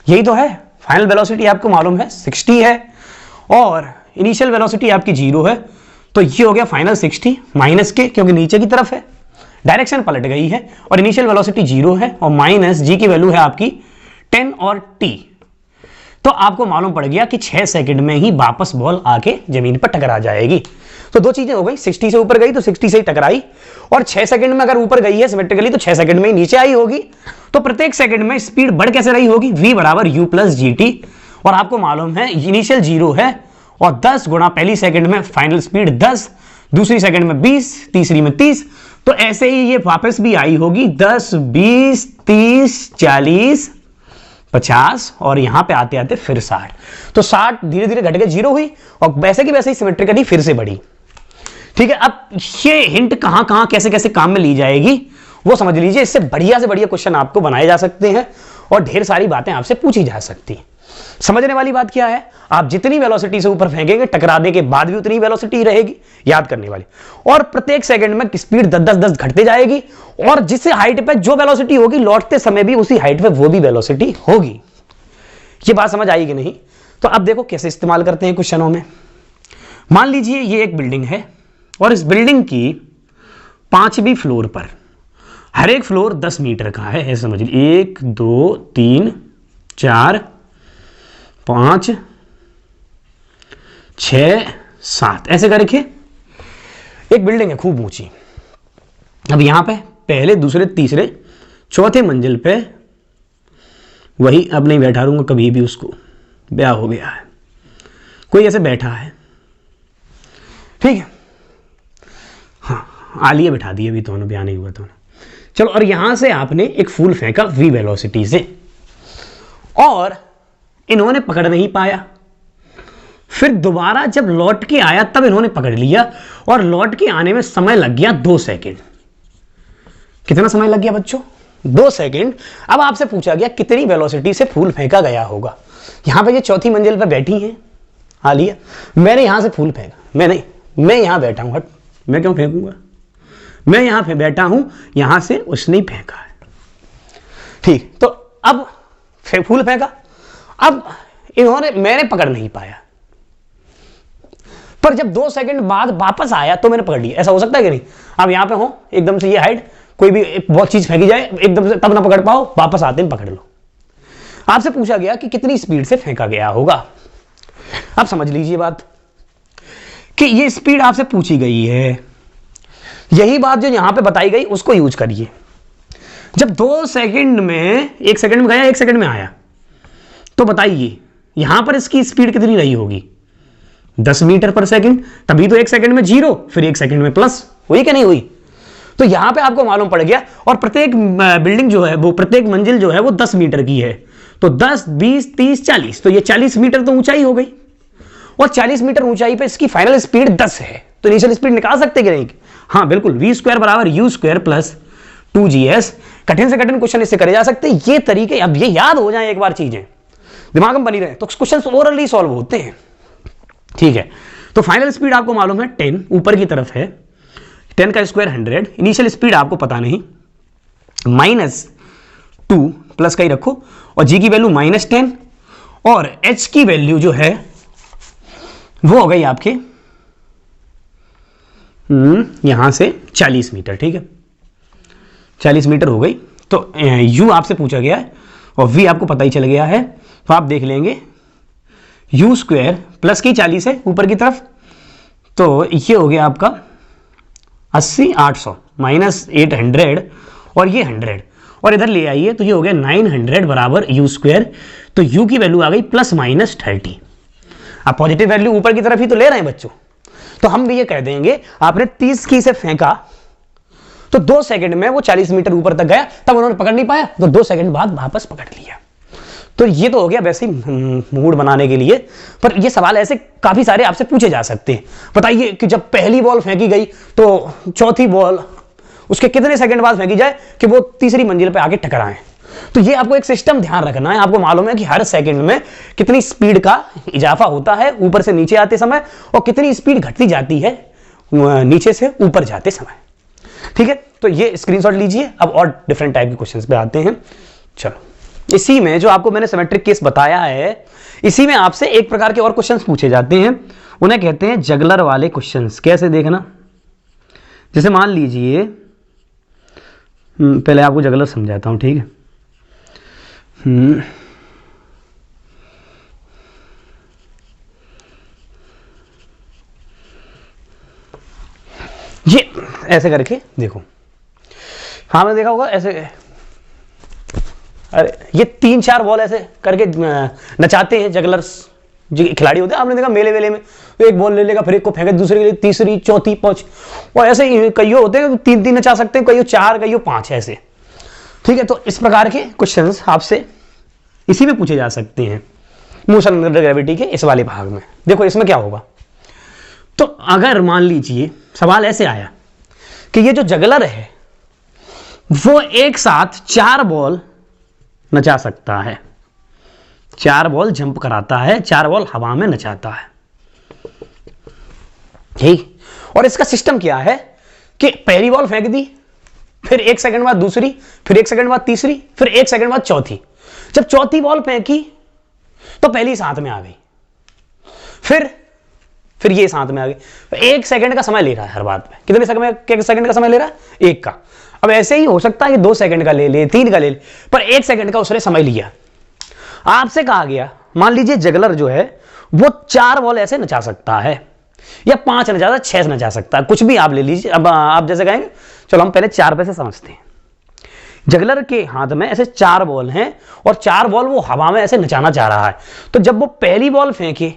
यही तो है। फाइनल वेलोसिटी आपको मालूम है 60 है और इनिशियल वेलोसिटी आपकी 0 है। तो ये हो गया फाइनल 60 माइनस के, क्योंकि नीचे की तरफ है, डायरेक्शन पलट गई है, और इनिशियल वेलोसिटी 0 है और माइनस जी की वैल्यू है आपकी 10 और t। तो आपको मालूम पड़ गया कि 6 सेकंड में ही वापस बॉल आके जमीन पर टकरा जाएगी। तो दो चीजें हो गई, 60 से ऊपर गई तो 60 से ही टकराई, और 6 सेकंड में अगर ऊपर गई है सिमेट्रिकली तो 6 सेकंड में ही नीचे आई होगी। तो प्रत्येक सेकंड में स्पीड बढ़ कैसे रही होगी? v बराबर u प्लस जी टी। और आपको मालूम है इनिशियल 0 है और 10 गुणा पहली सेकंड में फाइनल स्पीड 10, दूसरी सेकंड में 20, तीसरी में 30। तो ऐसे ही ये वापस भी आई होगी 10, 20, 30, 40, 50 और यहां पे आते आते फिर 60। तो 60 धीरे धीरे घट के 0 हुई और वैसे की वैसे ही सिमेट्रिकली फिर से बढ़ी। ठीक है, अब ये हिंट कहां कहां कैसे कैसे काम में ली जाएगी वो समझ लीजिए। इससे बढ़िया से बढ़िया क्वेश्चन आपको बनाए जा सकते हैं और ढेर सारी बातें आपसे पूछी जा सकती हैं। समझने वाली बात क्या है, आप जितनी वेलोसिटी से ऊपर फेंकेंगे टकराने के बाद भी उतनी वेलोसिटी रहेगी, याद करने वाली। और प्रत्येक सेकंड में स्पीड 10-10 घटते जाएगी, और जिस हाइट पे जो वेलोसिटी होगी लौटते समय भी उसी हाइट पे वो भी वेलोसिटी होगी। ये बात समझ आई कि नहीं? तो अब देखो कैसे इस्तेमाल करते हैं क्वेश्चनों में। मान लीजिए ये एक बिल्डिंग है और इस बिल्डिंग की 5वीं फ्लोर पर हर एक फ्लोर 10 मीटर का है, ऐसे समझ लीजिए 1 2 3 4 5 6 7 ऐसे करके एक बिल्डिंग है खूब ऊंची। अब यहां पे पहले दूसरे तीसरे चौथे मंजिल पे वही, अब नहीं बैठा रहूंगा कभी भी, उसको ब्याह हो गया है, कोई ऐसे बैठा है, ठीक है, हाँ आलिया बिठा दिए, अभी दोनों ब्याह नहीं हुआ तो। चलो, और यहां से आपने एक फूल फेंका v वेलोसिटी से और इन्होंने पकड़ नहीं पाया। फिर दोबारा जब लौट के आया तब इन्होंने पकड़ लिया और लौट के आने में समय लग गया 2 सेकंड। कितना समय लग गया बच्चों? 2 सेकंड। अब आपसे पूछा गया कितनी वेलोसिटी से फूल फेंका गया होगा। यहां पे ये चौथी मंजिल पर बैठी हैं आलिया, मैंने यहां से फूल फेंका, मैं यहां बैठा हूं, हट, मैं क्यों फेंकूंगा, मैं यहां पे बैठा हूं, यहां से उसने फेंका है, ठीक। तो अब फूल फेंका, अब मैंने पकड़ नहीं पाया, पर जब 2 सेकंड बाद वापस आया तो मैंने पकड़ लिया। ऐसा हो सकता है कि नहीं? अब यहां पे हो एकदम से ये हाइट, कोई भी बहुत चीज फेंकी जाए एकदम से तब ना पकड़ पाओ, वापस आते ही पकड़ लो। आपसे पूछा गया कि कितनी स्पीड से फेंका गया होगा। अब समझ लीजिए बात कि ये स्पीड आपसे पूछी गई है, यही बात जो यहां पे बताई गई उसको यूज करिए। जब 2 सेकंड में 1 सेकंड में गया 1 सेकंड में आया, तो बताइए यहां पर इसकी स्पीड कितनी रही होगी? 10 मीटर पर सेकंड। तभी तो 1 सेकंड में 0, फिर 1 सेकंड में प्लस, हुई कि नहीं हुई? तो यहां पे आपको मालूम पड़ गया। और प्रत्येक बिल्डिंग जो है वो, प्रत्येक मंजिल जो है वो 10 मीटर की है, तो 10 20 30 40, तो ये 40 मीटर तो ऊंचाई हो गई, और 40 मीटर ऊंचाई पे इसकी फाइनल स्पीड 10 है। तो इनिशियल स्पीड निकाल सकते कि नहीं? हाँ बिल्कुल, v² बराबर u² प्लस 2gs। कठिन से कठिन क्वेश्चन इससे करे जा सकते हैं। ये तरीके अब ये याद हो जाए एक बार, चीजें दिमाग में बनी रहे तो क्वेश्चन ओरली सॉल्व होते हैं, ठीक है। तो फाइनल स्पीड आपको मालूम है 10 ऊपर की तरफ है, 10 का स्क्वायर 100। इनिशियल स्पीड आपको पता नहीं, -2 प्लस का ही रखो, और g की वैल्यू -10, और h की वैल्यू जो है वो हो गई आपके यहां से 40 मीटर, ठीक है, 40 मीटर हो गई। तो u आपसे पूछा गया है और v आपको पता ही चल गया है, तो आप देख लेंगे u² प्लस की 40 है ऊपर की तरफ, तो ये हो गया आपका 80 800 -800, और ये 100, और इधर ले आइए तो ये हो गया 900 बराबर यू स्क्वायर, तो यू की वैल्यू आ गई ±30। अब पॉजिटिव वैल्यू ऊपर की तरफ ही तो ले रहे हैं बच्चों, तो हम भी ये कह देंगे आपने 30 की से फेंका तो 2 सेकंड में वो 40 मीटर ऊपर तक गया, तब उन्होंने पकड़ नहीं पाया तो 2 सेकंड बाद वापस पकड़ लिया। तो ये तो हो गया वैसे ही मूड बनाने के लिए, पर ये सवाल ऐसे काफी सारे आपसे पूछे जा सकते हैं। बताइए कि जब पहली बॉल फेंकी गई तो चौथी बॉल उसके कितने सेकंड बाद फेंकी जाए कि वो तीसरी मंजिल पे आके टकराएं। तो ये आपको एक सिस्टम ध्यान रखना है। आपको मालूम है कि हर सेकंड में कितनी स्पीड का इजाफा होता है ऊपर से नीचे आते समय, और कितनी स्पीड घटती जाती है नीचे से ऊपर जाते समय। ठीक है, तो ये स्क्रीनशॉट लीजिए। अब और डिफरेंट टाइप के क्वेश्चंस पे आते हैं। चलो, इसी में जो आपको मैंने सिमेट्रिक केस बताया है, इसी में आपसे एक प्रकार के और क्वेश्चंस पूछे जाते हैं, उन्हें कहते हैं जगलर वाले क्वेश्चंस। कैसे देखना, जैसे मान लीजिए, पहले आपको जगलर समझाता हूं, ठीक है। ये ऐसे करके देखो, हाँ मैंने देखा होगा ऐसे, अरे ये 3-4 बॉल ऐसे करके नचाते हैं जगलर्स, जो खिलाड़ी होते हैं। आपने देखा मेले वेले में, तो एक बॉल ले लेगा, फिर एक को फेंके, दूसरे के लिए तीसरी, चौथी, 5, और ऐसे ही कईयों होते हैं 3-3 नचा सकते हैं, कईयों 4, कईयों 5 ऐसे। ठीक है, तो इस प्रकार के क्वेश्चंस आपसे इसी में पूछे जा सकते हैं, मोशन अंडर ग्रेविटी के इस वाले भाग में। देखो इसमें क्या होगा, तो अगर मान लीजिए सवाल ऐसे आया कि ये जो जगलर है वो एक साथ 4 बॉल नचा सकता है, 4 बॉल जंप कराता है, 4 बॉल हवा में नचाता है, ठीक। और इसका सिस्टम क्या है कि पहली बॉल फेंक दी, फिर 1 सेकंड बाद दूसरी, फिर 1 सेकंड बाद तीसरी, फिर 1 सेकंड बाद चौथी। जब चौथी बॉल फेंकी तो पहली साथ में आ गई, फिर ये साथ में आ गई। 1 सेकंड का समय ले रहा है हर बात में। कितने सेकंड का समय ले रहा है? 1 का। अब ऐसे ही हो सकता है कि 2 सेकंड का ले ले, 3 का ले ले, पर 1 सेकंड का उसने समय लिया। आपसे कहा गया, मान लीजिए जगलर जो है वो 4 बॉल ऐसे नचा सकता है, या 5 नचा सकता है, 6 नचा सकता है, कुछ भी आप ले लीजिए। अब आप जैसे कहेंगे, चलो हम पहले 4 पे से समझते हैं। जगलर के हाथ में ऐसे 4 बॉल हैं, और 4 बॉल वो हवा में ऐसे नचाना चाह रहा है। तो जब वो पहली बॉल फेंके,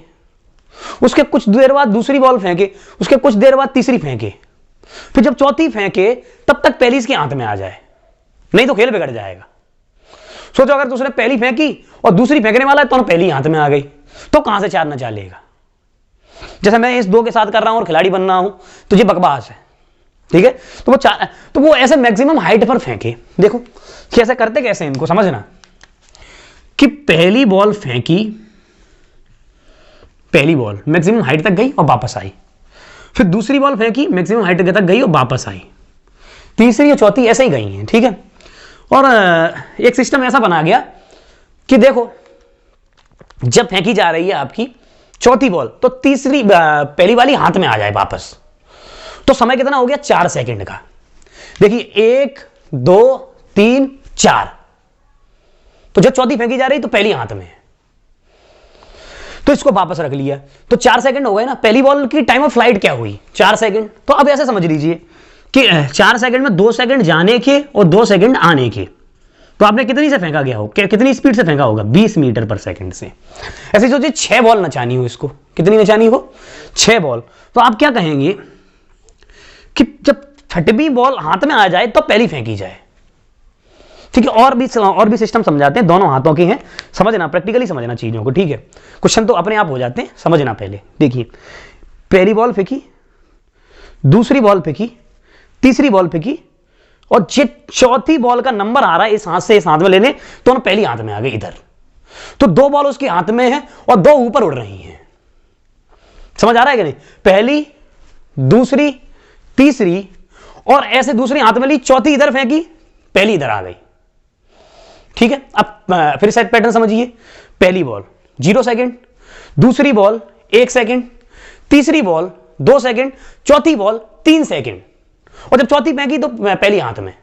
उसके कुछ देर बाद दूसरी बॉल फेंके, उसके कुछ देर बाद तीसरी फेंके, फिर जब चौथी फेंके तब तक पहली इसके हाथ में आ जाए, नहीं तो खेल बिगड़ जाएगा। सोचो अगर दूसरे पहली फेंकी और दूसरी फेंकने वाला है तो पहली हाथ में आ गई, तो कहां से 4 नचा लेगा? जैसे मैं इस 2 के साथ कर रहा हूं और खिलाड़ी बन रहा हूं, तो ये बकवास है, ठीक है। तो वो ऐसे मैक्सिमम हाइट पर फेंके। देखो कैसे करते, कैसे इनको समझना कि पहली बॉल फेंकी, पहली बॉल मैक्सिमम हाइट तक गई और वापस आई, फिर दूसरी बॉल फेंकी, मैक्सिमम हाइट तक गई और वापस आई, तीसरी और चौथी ऐसे ही गई हैं, ठीक है। और एक सिस्टम ऐसा बना गया कि देखो जब फेंकी जा रही है आपकी चौथी बॉल, तो तीसरी पहली वाली हाथ में आ जाए वापस, तो समय कितना हो गया? 4 सेकंड का। देखिए 1, 2, 3, 4, तो जब चौथी फेंकी जा रही तो पहली हाथ में है, तो इसको वापस रख लिया, तो 4 सेकंड हो गए ना। पहली बॉल की टाइम ऑफ फ्लाइट क्या हुई? 4 सेकंड। तो अब ऐसे समझ लीजिए कि 4 सेकंड में 2 सेकंड जाने के और 2 सेकंड आने के, तो आपने कितनी से फेंका गया हो, कितनी स्पीड से फेंका होगा? 20 मीटर पर सेकंड से। ऐसे सोचिए 6 बॉल नचानी हो इसको, कितनी नचानी हो? 6 बॉल। तो आप क्या कहेंगे कि जब छठवीं बॉल हाथ में आ जाए तो पहली फेंकी जाए, ठीक है। और भी सिस्टम समझाते हैं, दोनों हाथों के हैं, समझना, प्रैक्टिकली समझना चीजों को, ठीक है। क्वेश्चन तो अपने आप हो जाते हैं, समझना पहले। देखिए पहली बॉल फेंकी, दूसरी बॉल फेंकी, तीसरी बॉल फेंकी, और चौथी बॉल का नंबर आ रहा है इस हाथ से इस हाथ में लेने, तो ना पहली हाथ में आ गई इधर, तो 2 बॉल उसके हाथ में है और 2 ऊपर उड़ रही हैं। समझ आ रहा है कि नहीं? पहली, दूसरी, तीसरी, और ऐसे दूसरी हाथ में ली, चौथी इधर फेंकी, पहली इधर आ गई, ठीक है। अब फिर सेट पैटर्न समझिए। पहली बॉल 0 सेकंड, दूसरी बॉल 1 सेकंड, तीसरी बॉल 2 सेकंड, चौथी बॉल 3 सेकंड, और जब चौथी फेंकी तो पहली हाथ में।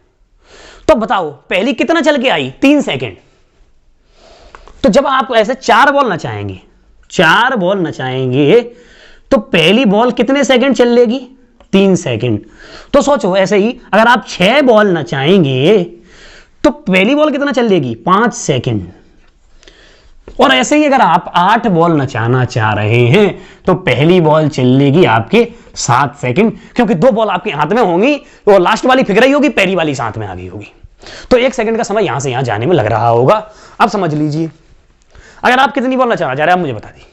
तो बताओ पहली कितना चल के आई? 3 सेकंड। तो जब आप ऐसे 4 बॉल नचाएंगे, 4 बॉल नचाएंगे, तो पहली बॉल कितने सेकंड चल लेगी? 3 सेकंड। तो सोचो ऐसे ही अगर आप 6 बॉल नचाएंगे तो पहली बॉल कितना चल लेगी 5 सेकंड। और ऐसे ही अगर आप 8 बॉल नचाना चाह रहे हैं तो पहली बॉल चलेगी आपके 7 सेकंड, क्योंकि 2 बॉल आपके हाथ में होंगी तो लास्ट वाली फिक रही होगी, पहली वाली साथ में आ गई होगी, तो 1 सेकंड का समय यहां से यहां जाने में लग रहा होगा। अब समझ लीजिए अगर आप कितनी बॉल नचाना चाह रहे हैं आप मुझे बता दीजिए।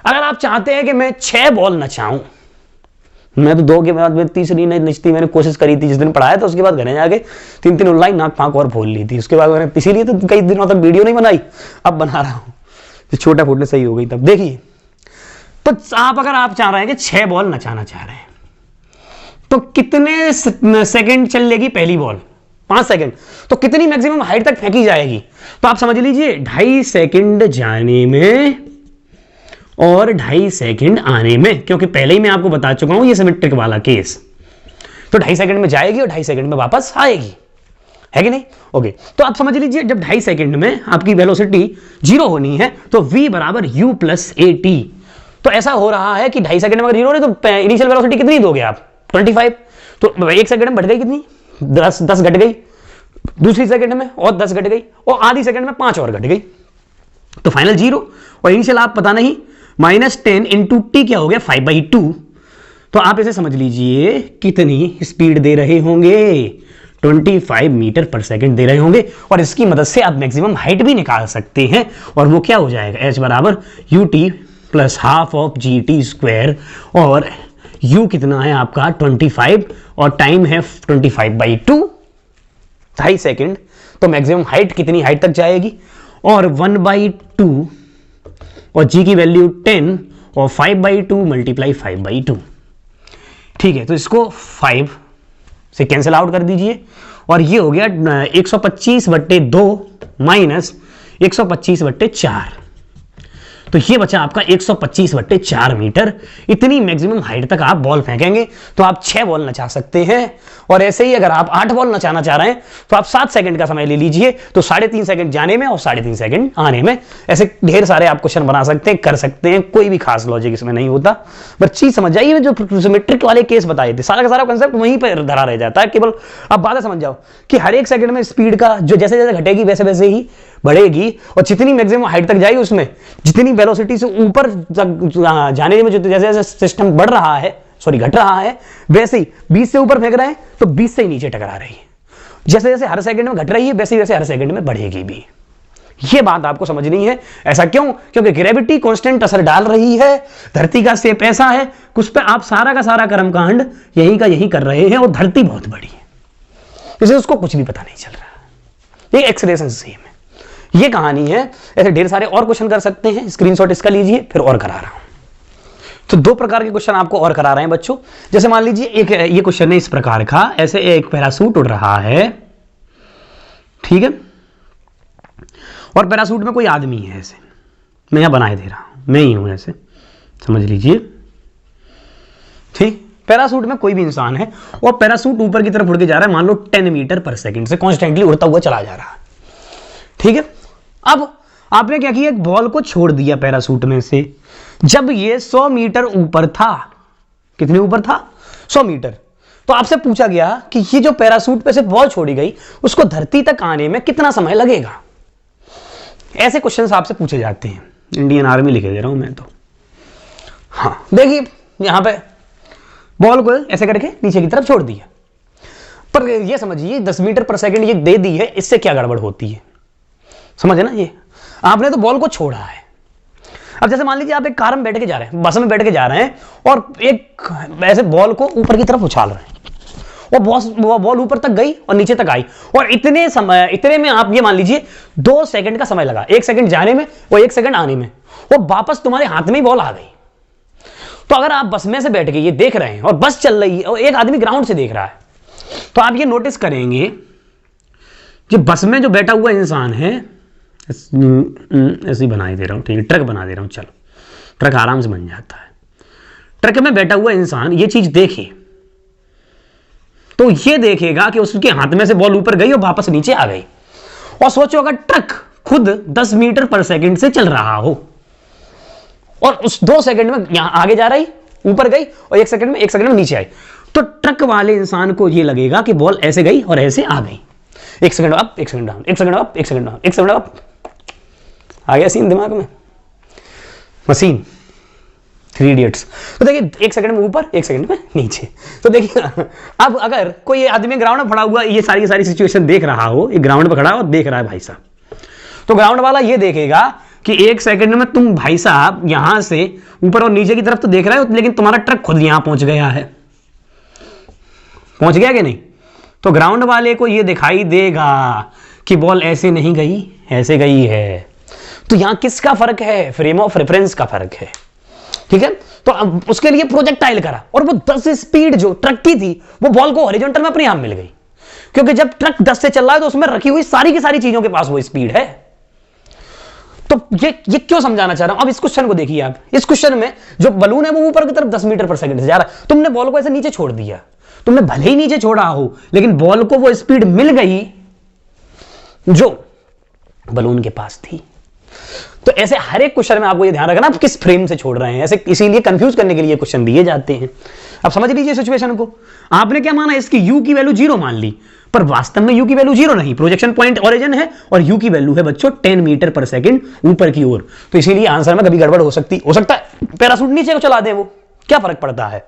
अगर आप चाहते हैं कि मैं 6 बॉल नचाऊं, मैं तो 2 के बाद में तीसरी नहीं नचती, मैंने कोशिश करी थी जिस दिन पढ़ाया था, उसके बाद घरे जाके 3 ऑनलाइन नाक फांक और फोल ली थी, उसके बाद मैंने इसीलिए तो कई दिनों तक वीडियो नहीं बनाई, अब बना रहा हूं, छोटा फूटने सही हो गई तब। देखिए तो अगर आप चाह रहे हैं कि 6 बॉल नचाना चाह रहे हैं तो कितने सेकंड चल लेगी पहली बॉल 5 सेकंड, तो कितनी मैक्सिमम हाइट तक फेंकी जाएगी, तो आप समझ लीजिए 2.5 सेकंड जाने में और 2.5 सेकंड आने में, क्योंकि पहले ही मैं आपको बता चुका हूं ये सिमेट्रिक वाला केस, तो 2.5 सेकंड में जाएगी और 2.5 सेकंड में वापस आएगी, है कि नहीं। ओके, तो आप समझ लीजिए जब 2.5 सेकंड में आपकी वेलोसिटी 0 होनी है तो v बराबर u प्लस ए टी। तो ऐसा हो रहा है कि 2.5 सेकंड में अगर 0 हो रही तो इनिशियल वेलोसिटी कितनी दोगे आप 25, तो 1 सेकंड में बढ़ गई कितनी 10 घट गई, दूसरी सेकंड में और 10 घट गई, और आधी सेकंड में 5 और घट गई, तो फाइनल 0, और इनिशियल आप पता नहीं -10 इंटू टी क्या हो गया 5/2। तो आप इसे समझ लीजिए कितनी स्पीड दे रहे होंगे 25 मीटर पर सेकंड दे रहे होंगे, और इसकी मदद से आप मैक्सिमम हाइट भी निकाल सकते हैं, और वो क्या हो जाएगा h बराबर U T plus half of G T square, और u कितना है आपका 25 और टाइम है 25/2, 2.5 सेकंड, तो मैक्सिमम हाइट कितनी हाइट तक जाएगी, और 1/2 और g की वैल्यू 10 और 5/2 मल्टीप्लाई 5/2, ठीक है। तो इसको 5 से कैंसिल आउट कर दीजिए, और ये हो गया 125/2 माइनस 125/4, तो ये बचा आपका 125/4 मीटर। इतनी मैक्सिमम हाइट तक आप बॉल फेंकेंगे तो आप 6 बॉल नचा सकते हैं, और ऐसे ही अगर आप 8 बॉल नचाना चाह रहे हैं तो आप 7 सेकंड का समय ले लीजिए, तो 3.5 सेकंड जाने में और 3.5 सेकंड आने में। ऐसे ढेर सारे आप क्वेश्चन बना सकते हैं, कर सकते हैं, कोई भी खास लॉजिक इसमें नहीं होता, बस चीज समझ जाइए। जो सिमेट्रिक वाले केस बताए थे सारा का सारा कंसेप्ट वहीं पर धरा रह जाता है, केवल आप बातें समझ जाओ कि हर एक सेकंड में स्पीड का जो जैसे जैसे घटेगी वैसे वैसे ही बढ़ेगी, और जितनी मैक्सिमम हाइट तक जाएगी उसमें जितनी वेलोसिटी से ऊपर जाने में जो जैसे जैसे सिस्टम बढ़ रहा है, सॉरी घट रहा है, वैसे ही 20 से ऊपर फेंक रहे हैं तो 20 से ही नीचे टकरा रही है, जैसे जैसे हर सेकंड में घट रही है वैसे वैसे हर सेकंड में बढ़ेगी भी। ये बात आपको समझनी है। ऐसा क्यों? क्योंकि ग्रेविटी कांस्टेंट असर डाल रही है, धरती का शेप ऐसा है, उस पर आप सारा का सारा कर्मकांड यही का यही कर रहे हैं, और धरती बहुत बड़ी है, इसलिए उसको कुछ भी पता नहीं चल रहा। ये एक्सलेशन सेम है, ये कहानी है। ऐसे ढेर सारे और क्वेश्चन कर सकते हैं, स्क्रीनशॉट इसका लीजिए, फिर और करा रहा हूं। तो 2 प्रकार के क्वेश्चन आपको और करा रहे हैं बच्चों। जैसे मान लीजिए एक ये क्वेश्चन है इस प्रकार का, ऐसे एक पैरासूट उड़ रहा है, ठीक है, और पैरासूट में कोई आदमी है, ऐसे मैं यहां बनाए दे रहा हूं, मैं ही हूं, ऐसे समझ लीजिए, ठीक। पैरासूट में कोई भी इंसान है और पैरासूट ऊपर की तरफ उड़ के जा रहा है, मान लो 10 मीटर पर सेकंड से कॉन्स्टेंटली उड़ता हुआ चला जा रहा है, ठीक है। अब आपने क्या किया, एक बॉल को छोड़ दिया पैरासूट में से, जब ये 100 मीटर ऊपर था, कितने ऊपर था 100 मीटर, तो आपसे पूछा गया कि ये जो पैरासूट पे से बॉल छोड़ी गई उसको धरती तक आने में कितना समय लगेगा। ऐसे क्वेश्चंस आपसे पूछे जाते हैं, इंडियन आर्मी लिखे दे रहा हूं मैं तो। हाँ देखिए यहां पे बॉल को ऐसे करके नीचे की तरफ छोड़ दिया, पर ये समझिए 10 मीटर पर सेकंड ये दे दी है, इससे क्या गड़बड़ होती है, समझे ना। ये आपने तो बॉल को छोड़ा है। अब जैसे मान लीजिए आप एक कार में बैठ के जा रहे हैं, बस में बैठ के जा रहे हैं, और एक ऐसे बॉल को ऊपर की तरफ उछाल रहे हैं, वो बॉल ऊपर तक गई और नीचे तक आई, और इतने में आप ये मान लीजिए 2 सेकंड का समय लगा, 1 सेकंड जाने में और 1 सेकंड आने में, वो वापस तुम्हारे हाथ में ही बॉल आ गई। तो अगर आप बस में से बैठ के ये देख रहे हैं और बस चल रही है और एक आदमी ग्राउंड से देख रहा है, तो आप ये नोटिस करेंगे कि बस में जो बैठा हुआ इंसान है, ऐसे ही बनाई दे रहा हूं, ठीक है, ट्रक बना दे रहा हूं, चलो ट्रक आराम से बन जाता है। ट्रक में बैठा हुआ इंसान ये चीज देखे तो ये देखेगा कि उसके हाथ में से बॉल ऊपर गई और वापस नीचे आ गई, और सोचो अगर ट्रक खुद 10 मीटर पर सेकंड से चल रहा हो और उस 2 सेकंड में यहां आगे जा रही, ऊपर गई, और 1 सेकंड में नीचे आई, तो ट्रक वाले इंसान को यह लगेगा कि बॉल ऐसे गई और ऐसे आ गई। 1 second up, 1 second down, 1 second up, 1 second down, 1 second up. आ गया सीन दिमाग में, मशीन, 3 इडियट्स। तो देखिए 1 सेकंड में ऊपर, 1 सेकंड में नीचे। तो देखिए अब अगर कोई आदमी ग्राउंड में खड़ा हुआ ये सारी सिचुएशन देख रहा हो, एक ग्राउंड पे खड़ा हो देख रहा है भाई साहब, तो ग्राउंड वाला ये देखेगा कि 1 सेकंड में तुम भाई साहब यहां से ऊपर और नीचे की तरफ तो देख रहे हो, लेकिन तुम्हारा ट्रक खुद यहां पहुंच गया है, पहुंच गया कि नहीं? तो ग्राउंड वाले को ये दिखाई देगा कि बॉल ऐसे नहीं गई, ऐसे गई है। तो यहां किसका फर्क है? फ्रेम ऑफ रेफरेंस का फर्क है, ठीक है। तो अब उसके लिए प्रोजेक्टाइल करा और वो 10 स्पीड जो ट्रक की थी वो बॉल को हॉरिजॉन्टल में अपने आप मिल गई, क्योंकि जब ट्रक 10 से चल रहा है तो उसमें रखी हुई सारी की सारी चीजों के पास वो स्पीड है। तो ये क्यों समझाना चाह रहा हूं? अब इस क्वेश्चन को देखिए आप। इस क्वेश्चन में जो बलून है वो ऊपर की तरफ 10 मीटर पर सेकंड से जा रहा है, तुमने बॉल को ऐसे नीचे छोड़ दिया, तुमने भले ही नीचे छोड़ा हो लेकिन बॉल को वो स्पीड मिल गई जो बलून के पास थी। तो ऐसे हर एक क्वेश्चन में आपको ये ध्यान रखना आप किस फ्रेम से छोड़ रहे हैं, ऐसे इसीलिए कंफ्यूज करने के लिए क्वेश्चन दिए जाते हैं। अब समझ लीजिए सिचुएशन को। आपने क्या माना, इसकी u की वैल्यू 0 मान ली, पर वास्तव में u की वैल्यू 0 नहीं, प्रोजेक्शन पॉइंट ओरिजिन है और u की वैल्यू है बच्चों 10 मीटर पर सेकंड ऊपर की ओर। तो इसीलिए आंसर में कभी गड़बड़ हो सकता है पैराशूट नीचे को चला दें, वो क्या फर्क पड़ता है,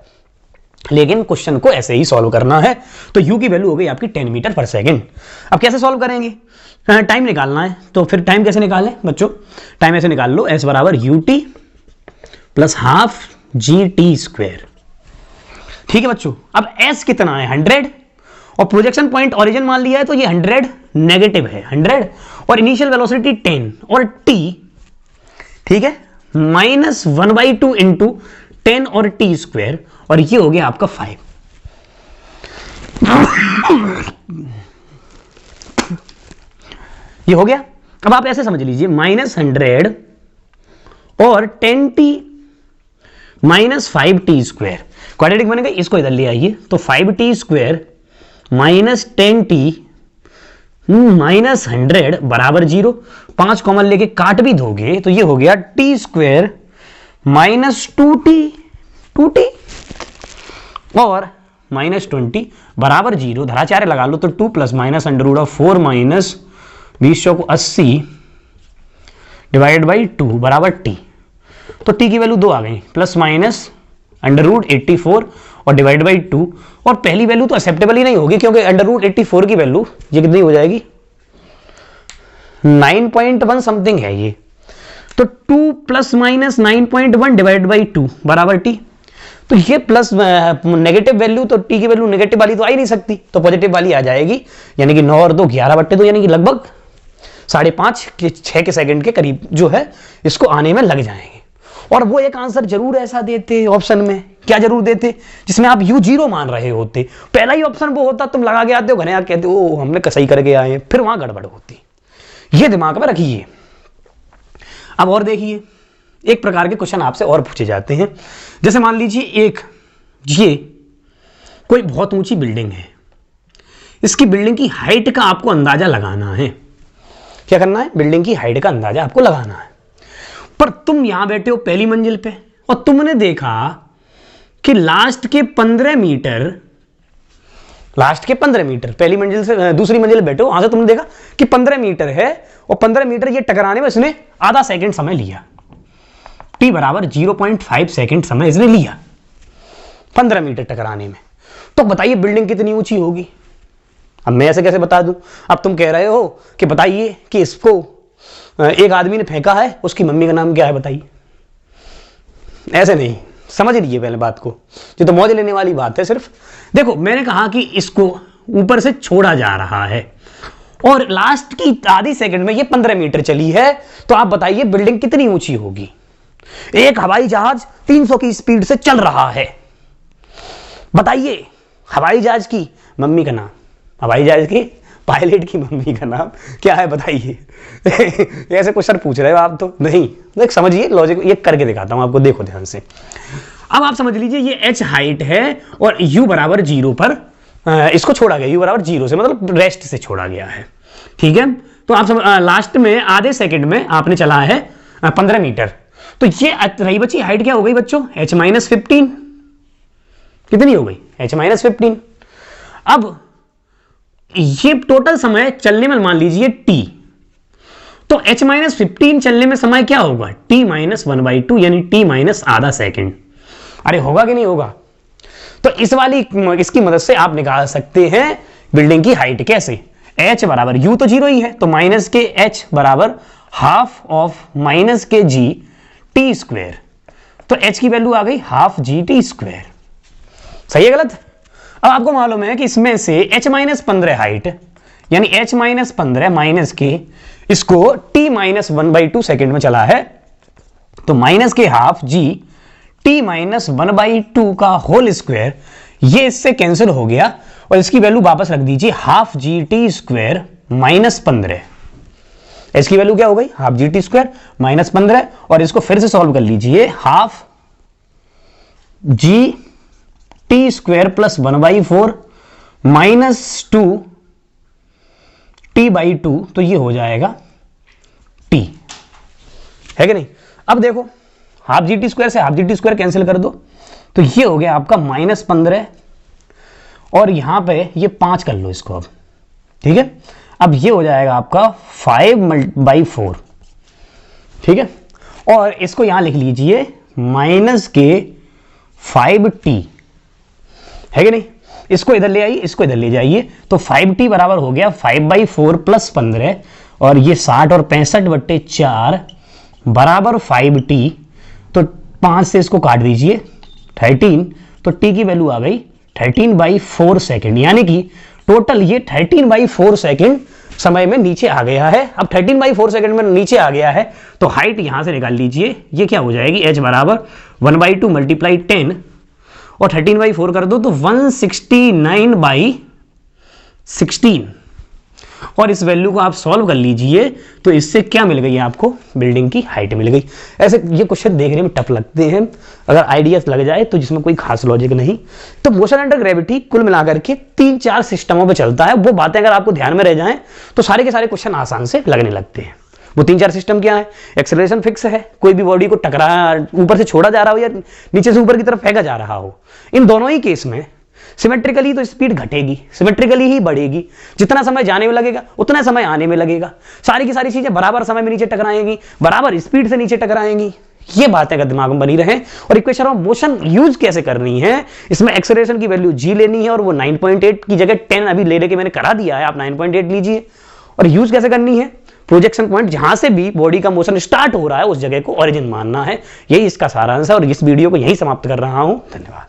लेकिन क्वेश्चन को ऐसे ही सॉल्व करना है। तो u की वैल्यू हो गई आपकी 10 मीटर पर सेकंड। अब कैसे सॉल्व करेंगे? टाइम निकालना है, तो फिर टाइम कैसे निकालें बच्चों? टाइम ऐसे निकाल लो, s बराबर ut plus half gt square, ठीक है बच्चों। अब s कितना है 100 और प्रोजेक्शन पॉइंट ओरिजिन मान लिया है तो ये 100 नेगेटिव है 100 और इनिशियल वेलोसिटी 10 और t, ठीक है, -1/2 इंटू 10 और t स्क्वायर, और ये हो गया आपका 5। ये हो गया। अब आप ऐसे समझ लीजिए -100 और 10t minus 5t square quadratic बनेगा, इसको इधर ले आइए तो 5t square minus 10t minus 100 बराबर 0। 5 कॉमन लेके काट भी दोगे तो ये हो गया t स्क्वायर माइनस 2t और माइनस 20 बराबर 0। धराचार्य लगा लो तो 2 plus minus under root of 4 minus 20 को 80 डिवाइड बाई 2 बराबर t। तो t की वैल्यू 2 आ गई, प्लस माइनस अंडर रूट 84 और डिवाइड बाई 2, और पहली वैल्यू तो एक्सेप्टेबल ही नहीं होगी क्योंकि अंडर रूट 84 की वैल्यू ये कितनी हो जाएगी 9.1 समथिंग है ये। तो 2 प्लस माइनस 9.1 डिवाइड बाई 2 बराबर t। तो ये प्लस नेगेटिव वैल्यू, तो t की वैल्यू नेगेटिव वाली तो आ ही नहीं सकती, तो पॉजिटिव वाली आ जाएगी, यानी कि 9 और 2 11/2, यानी कि लगभग 5.5 के 6 के सेकंड के करीब जो है इसको आने में लग जाएंगे। और वो एक आंसर जरूर ऐसा देते ऑप्शन में, क्या जरूर देते, जिसमें आप u 0 मान रहे होते। पहला ही ऑप्शन वो होता, तुम लगा के आते हो, घने आके कहते हो ओ हमने सही करके आए, फिर वहां गड़बड़ होती। ये दिमाग में रखिए। अब और देखिए, एक प्रकार के क्वेश्चन आपसे और पूछे जाते हैं। जैसे मान लीजिए ये कोई बहुत ऊंची बिल्डिंग है, इसकी बिल्डिंग की हाइट का आपको अंदाजा लगाना है। क्या करना है? बिल्डिंग की हाइट का अंदाजा आपको लगाना है। पर तुम यहां बैठे हो पहली मंजिल पे और तुमने देखा कि लास्ट के 15 मीटर पहली मंजिल से दूसरी मंजिल बैठे हो, वहां से तुमने देखा कि 15 मीटर है और 15 मीटर ये टकराने में इसने आधा सेकंड समय लिया, t बराबर 0.5 सेकंड समय इसने लिया 15 मीटर टकराने में। तो बताइए बिल्डिंग कितनी ऊंची होगी? अब मैं ऐसे कैसे बता दूं? अब तुम कह रहे हो कि बताइए कि इसको एक आदमी ने फेंका है, उसकी मम्मी का नाम क्या है बताइए। ऐसे नहीं, समझ लीजिए पहले बात को, ये तो मौज लेने वाली बात है सिर्फ। देखो मैंने कहा कि इसको ऊपर से छोड़ा जा रहा है और लास्ट की आधी सेकंड में ये 15 मीटर चली है, तो आप बताइए बिल्डिंग कितनी ऊंची होगी? एक हवाई जहाज 300 की स्पीड से चल रहा है, बताइए हवाई जहाज की मम्मी का नाम, हवाई जहाज की पायलट की मम्मी का नाम क्या है बताइए। ऐसे क्वेश्चन पूछ रहे हो आप तो नहीं, देख समझिए लॉजिक, ये करके दिखाता हूं आपको, देखो ध्यान से। अब आप समझ लीजिए ये h हाइट है और u बराबर 0 पर इसको छोड़ा गया, u बराबर 0 से मतलब रेस्ट से छोड़ा गया है, ठीक है। तो आप लास्ट में आधे सेकंड में आपने चला है 15 मीटर, तो ये रही बची हाइट क्या हो गई बच्चों h-15, कितनी हो गई h-15। अब ये टोटल समय चलने में मान लीजिए t, तो h-15 चलने में समय क्या होगा, t-1/2 यानी t- आधा सेकंड। अरे होगा कि नहीं होगा? तो इसकी मदद से आप निकाल सकते हैं बिल्डिंग की हाइट। कैसे? h बराबर u तो 0 ही है, तो माइनस के h बराबर हाफ ऑफ माइनस के g t स्क्वायर, तो h की वैल्यू आ गई हाफ जी टी स्क्वायर। सही है गलत? अब आपको मालूम है कि इसमें से h-15 हाइट यानी h-15 माइनस के इसको t-1/2 सेकेंड में चला है, तो माइनस के हाफ जी t-1/2 का होल स्क्वायर, ये इससे कैंसिल हो गया और इसकी वैल्यू वापस रख दीजिए हाफ जी टी स्क्वायर -15। इसकी वैल्यू क्या हो गई, हाफ जी टी स्क्वायर -15, और इसको फिर से सॉल्व कर लीजिए, half G T square plus 1/4 -2 t/2, तो ये हो जाएगा t, है कि नहीं? अब देखो हाफ जी टी स्क्वायर से half G T square cancel कर दो, तो ये हो गया आपका -15, और यहां पे ये 5 कर लो इसको अब, ठीक है? अब ये हो जाएगा आपका 5/4, ठीक है? और इसको यहां लिख लीजिए माइनस के 5t, है कि नहीं? इसको इधर ले आइए, इसको इधर ले जाइए, तो 5t बराबर हो गया 5/4 प्लस 15, और ये 60 और 65/4 बराबर 5t, तो 5 से इसको काट दीजिए 13, तो t की वैल्यू आ गई 13/4 सेकेंड, यानी कि टोटल ये 13/4 सेकेंड समय में नीचे आ गया है। अब 13/4 सेकेंड में नीचे आ गया है, तो हाइट यहां से निकाल लीजिए, ये क्या हो जाएगी, h बराबर 1/2 मल्टीप्लाई 10 और 13/4 कर दो तो 169/16, और इस वैल्यू को आप सॉल्व कर लीजिए, तो इससे क्या मिल गई आपको, बिल्डिंग की हाइट मिल गई। ऐसे ये क्वेश्चन देखने में टफ लगते हैं, अगर आइडियाज लग जाए तो जिसमें कोई खास लॉजिक नहीं। तो मोशन अंडर ग्रेविटी कुल मिलाकर के 3-4 सिस्टमों पे चलता है, वो बातें अगर आपको ध्यान में रह जाएं तो सारे के सारे क्वेश्चन आसान से लगने लगते हैं। वो 3-4 सिस्टम क्या है, एक्सेलरेशन फिक्स है, कोई भी बॉडी को टकरा ऊपर से छोड़ा जा रहा हो या नीचे से ऊपर की तरफ फेंका जा रहा हो, इन दोनों ही केस में सिमेट्रिकली तो स्पीड घटेगी, सिमेट्रिकली ही बढ़ेगी, जितना समय जाने में लगेगा उतना समय आने में लगेगा, सारी की सारी चीजें बराबर समय में नीचे टकराएंगी, बराबर स्पीड से नीचे टकराएंगी। ये बातें अगर दिमाग में बनी रहे, और इक्वेशन ऑफ मोशन यूज कैसे करनी है, इसमें एक्सेलरेशन की वैल्यू g लेनी है, और वो 9.8 की जगह 10 अभी ले लेके मैंने करा दिया है, आप 9.8 लीजिए। और यूज कैसे करनी है, प्रोजेक्शन पॉइंट जहां से भी बॉडी का मोशन स्टार्ट हो रहा है उस जगह को ओरिजिन मानना है। यही इसका सारांश है, और इस वीडियो को यही समाप्त कर रहा हूं। धन्यवाद।